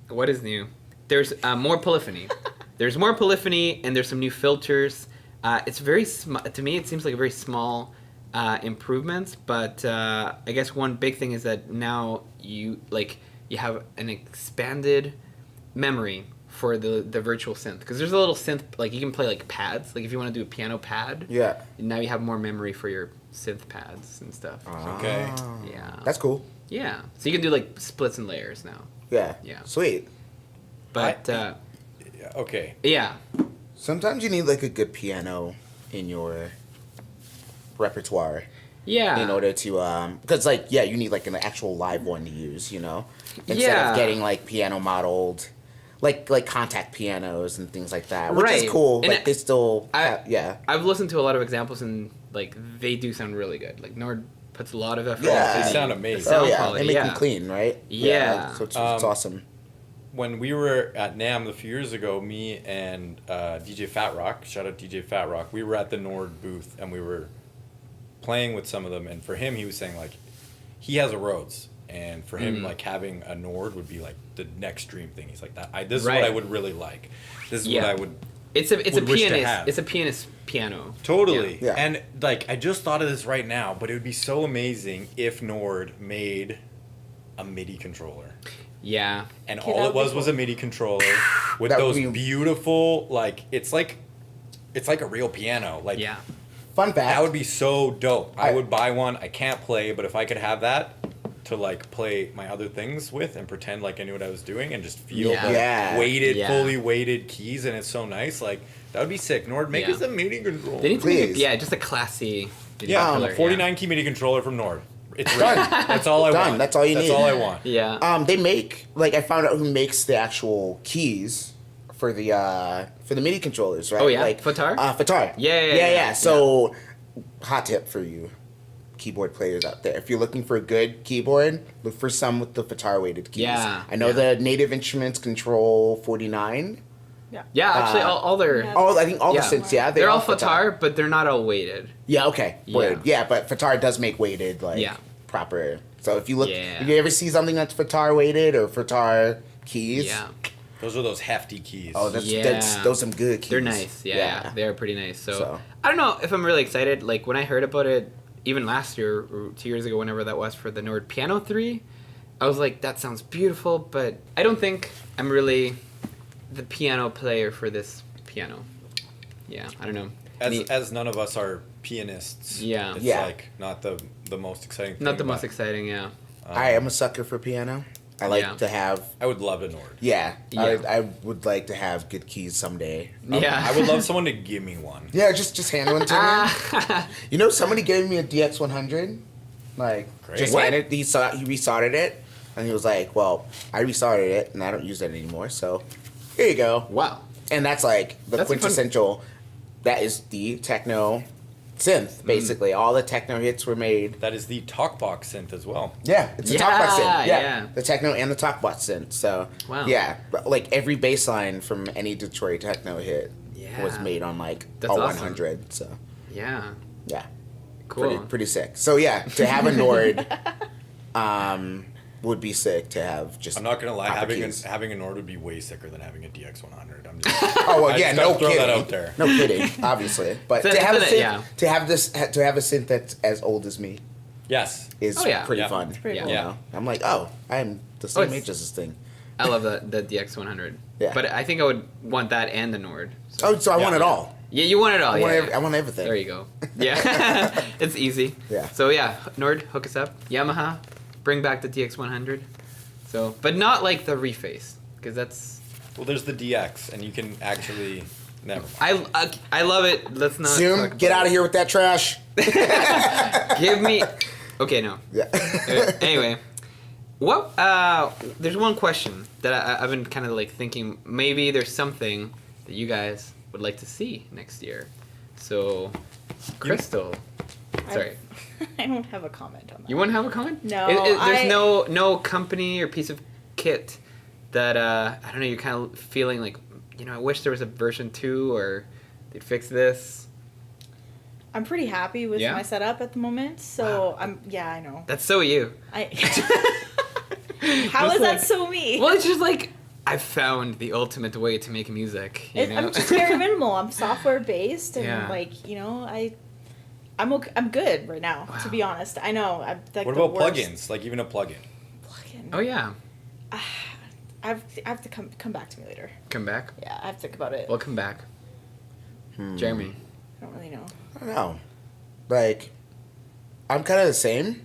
What is new? There's more polyphony. There's more polyphony, and there's some new filters. It's very to me, it seems like a very small improvements, but I guess one big thing is that now you have an expanded memory for the virtual synth, because there's a little synth, like you can play like pads, like if you want to do a piano pad, now you have more memory for your synth pads and stuff. Okay. Yeah. That's cool. Yeah. So you can do like splits and layers now. Yeah. Yeah. Sweet. But okay. Yeah. Sometimes you need like a good piano in your repertoire. Yeah. In order to because like you need like an actual live one to use, you know, instead of getting like piano modeled, like contact pianos and things like that, which is cool. And but they still I've listened to a lot of examples and like they do sound really good. Like Nord puts a lot of effort. Yeah. into They sound the amazing. sound they quality. make them clean, right? Yeah. So it's awesome. When we were at NAMM a few years ago, me and DJ Fat Rock, shout out DJ Fat Rock, we were at the Nord booth and we were playing with some of them, and for him he was saying like he has a Rhodes, and for him like having a Nord would be like the next dream thing. He's like this is what I would really like. This is what I would It's a wish to pianist. have. It's a pianist piano. Totally. Yeah. And like I just thought of this right now, but it would be so amazing if Nord made a MIDI controller. Yeah. And Okay, all that it would be was cool. a MIDI controller with That would those be- beautiful it's like a real piano. Like Yeah. Fun fact. that would be so dope. I would buy one. I can't play, but if I could have that to like play my other things with and pretend like I knew what I was doing and just feel Yeah. the Yeah. weighted, Yeah. fully weighted keys, and it's so nice. Like that would be sick. Nord, make us a MIDI controller. They need to make Please. just a classy. Yeah, controller, a 49 key MIDI controller from Nord. It's done. That's all I Done. want. That's all you need. That's all I want. Yeah. They make I found out who makes the actual keys for the MIDI controllers, right? Oh, yeah? Like Fatar? Fatar. Yeah. So, hot tip for you keyboard players out there: if you're looking for a good keyboard, look for some with the Fatar weighted keys. Yeah, I know the Native Instruments Control 49. Yeah, actually, all their... Yeah. Oh, I think all Yeah. the synths, yeah, They're all Fatar, but they're not all weighted. Yeah, okay. Yeah. Word. Yeah, but Fatar does make weighted proper. So if you look, if you ever see something that's Fatar weighted or Fatar keys, Yeah. Those are those hefty keys. oh, those are some good keys. They're nice. Yeah. They're pretty nice. So, So. I don't know if I'm really excited. Like, when I heard about it, even last year or 2 years ago, whenever that was, for the Nord Piano 3, I was like, that sounds beautiful, but I don't think I'm really the piano player for this piano. Yeah, I don't know. As none of us are pianists. Yeah. It's Yeah. like not the most exciting thing. Not the most but, exciting, yeah. I am a sucker for piano. I like to have. I would love a Nord. Yeah, Yeah. I would like to have good keys someday. Yeah. I would love someone to give me one. Yeah, just hand one to me. You know, somebody gave me a DX100. Like, Great. just What? handed. He resoldered it, and he was like, "Well, I resoldered it, and I don't use it anymore. So, here you go." Wow. And that's like the That's a fun- quintessential. That is the techno synth. Basically, all the techno hits were made. That is the TalkBox synth as well. Yeah, it's a Yeah, talkbot synth. Yeah, yeah. the techno and the talkbot synth. So Wow. yeah, but like every bass line from any Detroit techno hit was Yeah. made on like That's a awesome. 100. So Yeah. yeah, Cool. pretty sick. So yeah, to have a Nord, would be sick to have just. I'm not gonna lie, proper having keys. a Nord would be way sicker than having a DX100. I'm just Oh well, I yeah, just gotta no throw kidding. that out there. No kidding, obviously. But It's to have a an- synth, yeah. to have a synth that's as old as me Yes. is Oh, yeah. pretty Yeah. fun. It's pretty Yeah. cool. You Yeah. know? I'm like, oh, I'm the same it's- age as this thing. I love the DX100. Yeah. But I think I would want that and the Nord. So. Oh, so I Yeah. want it all. Yeah, you want it all. I want, yeah. I want everything. There you go. Yeah. It's easy. Yeah. So yeah, Nord, hook us up. Yamaha, bring back the DX100. So, but not like the reface, because that's. Well, there's the DX, and you can actually never mind. I love it. Let's not. Zoom, talk get about out of here with that trash. it. Give me. Okay, no. Yeah. Anyway, what? There's one question that I've been kind of like thinking. Maybe there's something that you guys would like to see next year. So, Crystal. Sorry. I don't have a comment on that. You wouldn't have a comment? No, There's no company or piece of kit that I don't know. You're kind of feeling like, I wish there was a version 2 or they'd fix this. I'm pretty happy with my setup at the moment, so Wow. I know. That's so you. How Just is that like- so me? Well, it's just like I found the ultimate way to make music. You know? I'm just very minimal. I'm software based, and Yeah. I'm good right now. To be Wow. honest, I know. I'm like What the about worst plugins? Like even a plugin. plugin. Oh yeah, I have to come back to me later. come back. Yeah, I have to think about it. We'll come back. Jeremy. I don't really know. I don't know. Like, I'm kind of the same.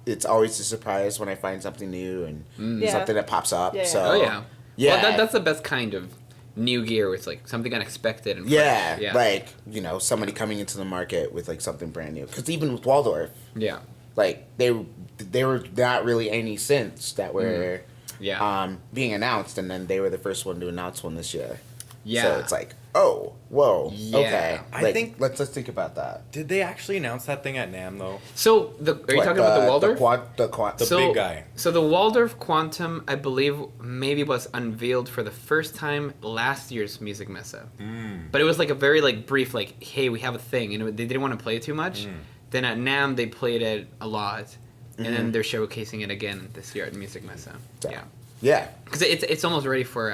It's always a surprise when I find something new and Yeah. something that pops up. Yeah, yeah. So, Oh yeah. yeah. Well, that's the best kind of new gear. Where it's like something unexpected and Yeah, fresh. Yeah. like, somebody coming into the market with like something brand new. Because even with Waldorf, Yeah. like they were not really any synths that were Yeah. being announced, and then they were the first one to announce one this year. Yeah. So it's like, oh, whoa, Yeah. okay. I Like, think- let's think about that. Did they actually announce that thing at NAMM though? So are you talking about the Waldorf? The big guy. So the Waldorf Quantum, I believe, maybe was unveiled for the first time last year's Musikmesse. But it was like a very like brief, like, hey, we have a thing, and they didn't want to play it too much. Then at NAMM they played it a lot, and then they're showcasing it again this year at Musikmesse. So, Yeah, Yeah. because it's almost ready for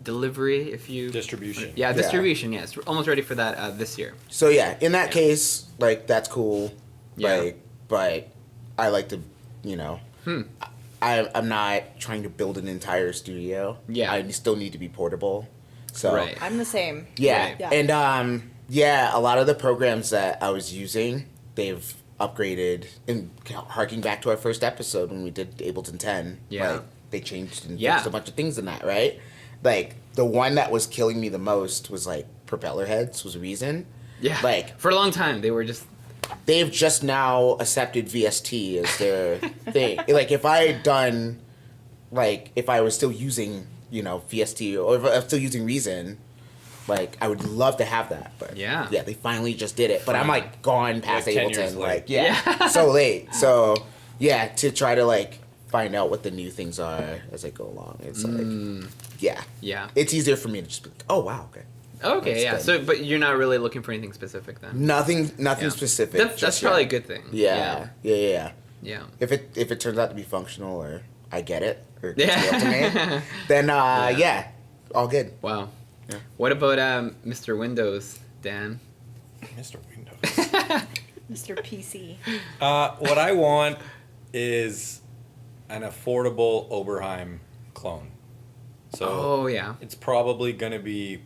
delivery if you Distribution. Yeah, distribution. Yeah, it's almost ready for that this year. So yeah, in that case, like that's cool. Yeah. Like, but I like to, I'm not trying to build an entire studio. Yeah. I still need to be portable. So Right. I'm the same. yeah, Right. Yeah. and a lot of the programs that I was using, they've upgraded. And harking back to our first episode when we did Ableton 10, Yeah. like they changed and Yeah. fixed a bunch of things in that, right? Like the one that was killing me the most was like propeller heads was Reason. Yeah, Like for a long time they were just they've just now accepted VST as their thing. Like if I had done, like if I was still using, VST or if I was still using Reason, like I would love to have that. But Yeah. they finally just did it. But I'm like gone past Like 10 years Ableton. late. Like Yeah. so late. So yeah, to try to like find out what the new things are as I go along. It's like yeah. it's easier for me to just be like, oh wow, okay. Okay, That's yeah. good. So, but you're not really looking for anything specific then. Nothing Yeah. specific. That's just probably yet. a good thing. Yeah. Yeah. If it turns out to be functional or I get it or it Yeah. gets mailed to me, then all good. Wow. Yeah. What about Mr. Windows, Dan? Mr. Windows. Mr. PC. What I want is an affordable Oberheim clone. So Oh yeah. it's probably going to be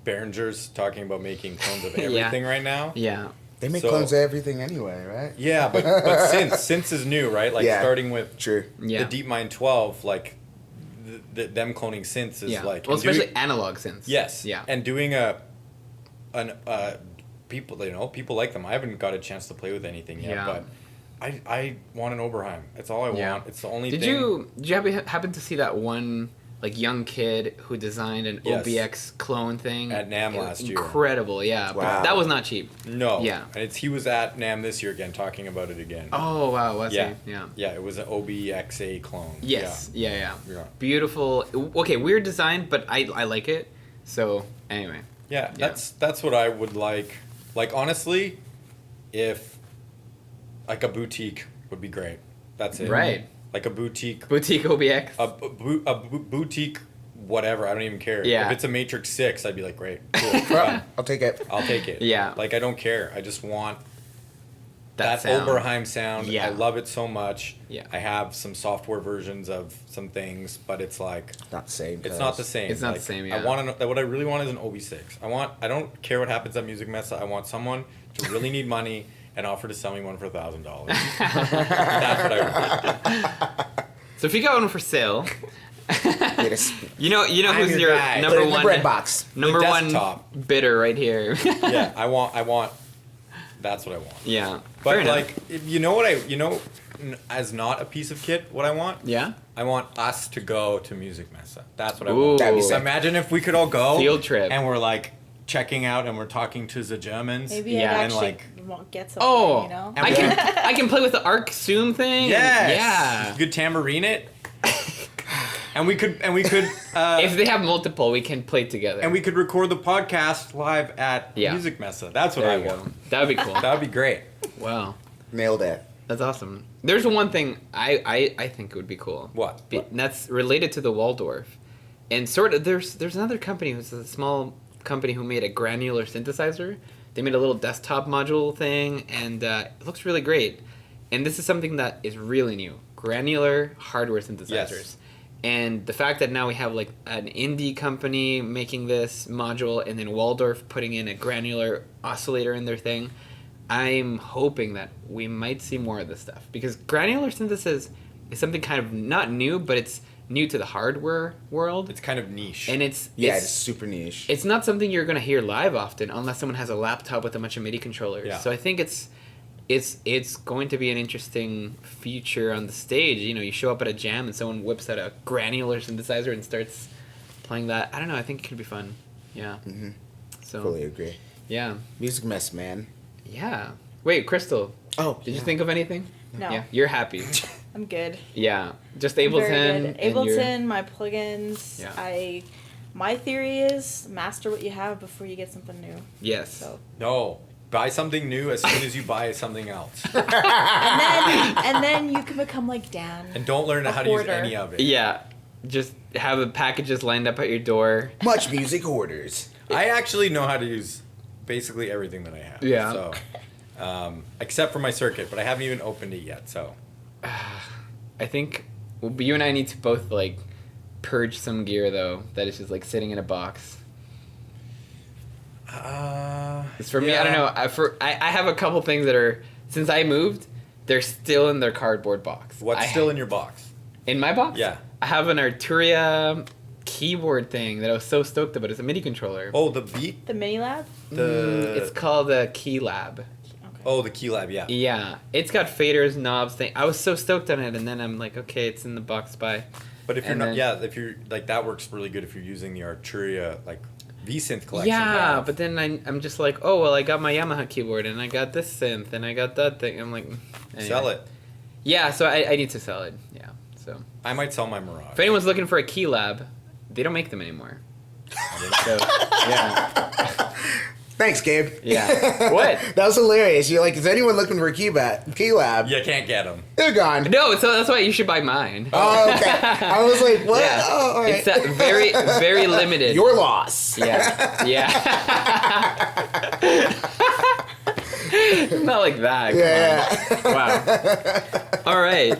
Behringer's talking about making clones of Yeah. everything right now. Yeah. They make So- clones of everything anyway, right? Yeah, but synths is new, right? Like Yeah. starting with True. Yeah. the DeepMind 12, like them cloning synths is Yeah. like Well, and doing- especially analog synths. yes, Yeah. and doing people people like them. I haven't got a chance to play with anything yet, Yeah. but I want an Oberheim. It's all I Yeah. want. It's the only Did thing. you happen to see that one like young kid who designed an Yes. OBX clone thing At NAMM It was last year. Incredible, yeah. But Wow. that was not cheap. No. Yeah. And he was at NAMM this year again, talking about it again. Oh wow, was Yeah. he? Yeah. Yeah, it was an OBXA clone. Yes. Yeah. Yeah. Beautiful. Okay, weird design, but I like it. So anyway. Yeah, Yeah. that's what I would like. Like honestly, if like a boutique would be great. That's it. Right. Like a boutique, Boutique OBX. boutique, whatever. I don't even care. Yeah. If it's a Matrix 6, I'd be like, great, cool, done. I'll take it. I'll take it. Yeah. Like I don't care. I just want that sound. Oberheim sound. Yeah. I love it so much. Yeah. I have some software versions of some things, but it's like Not the same. it's not the same. It's not the Like, same, I yeah. want to. What I really want is an OB6. I don't care what happens at Musikmesse. I want someone to really need money and offer to sell me one for $1,000. That's what I would. So if you got one for sale, you know I'm who's your your guy. number Put it in the one bread box. number The one desktop. bidder right here. Yeah, I want That's what I want. Yeah. But Fair enough. like, as not a piece of kit, what I want? Yeah. I want us to go to Musikmesse. That's what I Ooh. want. That'd be So sick. imagine if we could all go. Field trip. And we're like checking out and we're talking to the Germans. Maybe Yeah. I'd And actually like, won't get something, Oh, you know? I can play with the Arc Zoom thing. yes. Yeah. You could tambourine it. and we could If they have multiple, we can play together. and we could record the podcast live at Yeah. Musikmesse. That's what there I you go. want. That would be cool. That would be great. Wow. Nailed it. That's awesome. There's one thing I think would be cool. What? And that's related to the Waldorf. And sort of there's another company who's a small company who made a granular synthesizer. They made a little desktop module thing, and it looks really great. And this is something that is really new. Granular hardware synthesizers. Yes. And the fact that now we have like an indie company making this module and then Waldorf putting in a granular oscillator in their thing, I'm hoping that we might see more of this stuff. Because granular synthesis is something kind of not new, but it's new to the hardware world. It's kind of niche. And it's super niche. it's not something you're going to hear live often unless someone has a laptop with a bunch of MIDI controllers. Yeah. So I think it's going to be an interesting feature on the stage. You know, you show up at a jam and someone whips out a granular synthesizer and starts playing that. I don't know. I think it could be fun. Yeah. Mm-hmm. So Fully agree. yeah. Musikmesse, man. Yeah. Wait, Crystal. Oh, Did you think of anything? No. Yeah. You're happy. I'm good. Yeah. Just I'm Ableton. very good. and you're- Ableton, my plugins. Yeah. My theory is master what you have before you get something new. Yes. So No. Buy something new as soon as you buy something else. and then you can become like Dan. And don't learn A how to use hoarder. any of it. Yeah. Just have the packages lined up at your door. Much music orders. I actually know how to use basically everything that I have. Yeah. So, except for my circuit, but I haven't even opened it yet. So, I think you and I need to both like purge some gear though that is just like sitting in a box. It's for me. I don't know. I have a couple things that are since I moved, they're still in their cardboard box. What's still in your box? in my box? Yeah. I have an Arturia keyboard thing that I was so stoked about. It's a MIDI controller. Oh, the Beat. The mini lab? It's called a Key Lab. Okay. Oh, the Key Lab. Yeah. Yeah, it's got faders, knobs, thing. I was so stoked on it, and then I'm like, okay, it's in the box by. But if you're And not, then- yeah, if you're like that works really good if you're using the Arturia like V-Synth collection. Yeah, kind of. but then I'm just like, oh well, I got my Yamaha keyboard, and I got this synth, and I got that thing. I'm like, anyway. Sell it. Yeah, so I need to sell it. Yeah, so I might sell my Mirage. if anyone's looking for a Key Lab, they don't make them anymore. So yeah, Thanks, Gabe. Yeah. What? That was hilarious. You're like, is anyone looking for a key lab? You can't get them. They're gone. No, so that's why you should buy mine. Oh, okay. I was like, what? Yeah. Oh, all right. It's very, very limited. Your loss. Yeah, yeah. Not like that. Come Yeah. on. Wow. All right.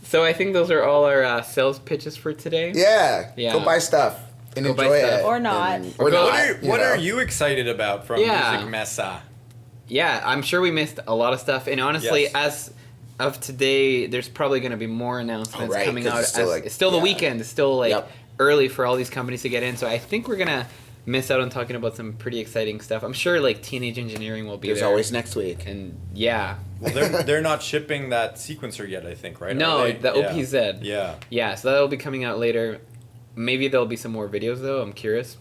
So I think those are all our sales pitches for today. Yeah. Yeah. Go buy stuff and Go buy enjoy stuff. it. Or not. And- Or Or go- not. What know. are you excited about from Yeah. Musikmesse? Yeah, I'm sure we missed a lot of stuff, and honestly, Yes. as of today, there's probably going to be more announcements Oh, right, coming 'cause out. it's still, like- It's still the yeah. weekend. It's still like Yep. early for all these companies to get in. So I think we're gonna miss out on talking about some pretty exciting stuff. I'm sure like Teenage Engineering will be There's there. always next week. And yeah, Well, they're not shipping that sequencer yet, I think, right? no, Are they? the Yeah. OPZ. Yeah. Yeah, so that'll be coming out later. Maybe there'll be some more videos though. I'm curious.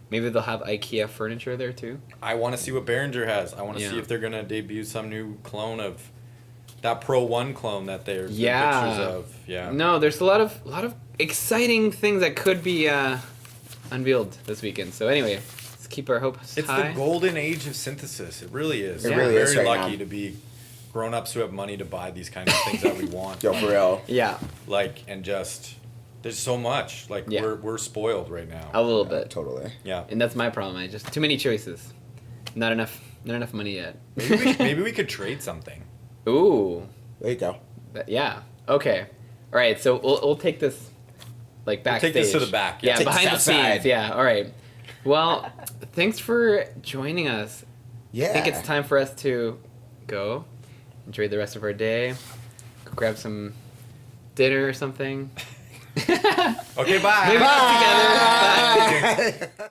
Maybe they'll have IKEA furniture there too. I want to see what Behringer has. I want to Yeah. see if they're gonna debut some new clone of that Pro One clone that they're Yeah. pictures of. Yeah. No, there's a lot of exciting things that could be unveiled this weekend. So anyway, let's keep our hopes It's high. the golden age of synthesis. It really is. It We're really very is right lucky now. to be grown-ups who have money to buy these kind of things that we want. Yo, for real. Yeah, Like, and just there's so much. Like Yeah. we're spoiled right now. a little bit. Totally. Yeah. And that's my problem. I just too many choices. Not enough money yet. Maybe we could trade something. Ooh. There you go. Yeah. Okay. All right. So we'll take this like We'll backstage. take this to the back, yeah. Yeah, Take behind the this outside. scenes. Yeah. All right. Well, thanks for joining us. Yeah. I think it's time for us to go enjoy the rest of our day. Go grab some dinner or something. Okay, bye. Maybe not together. Bye. Bye.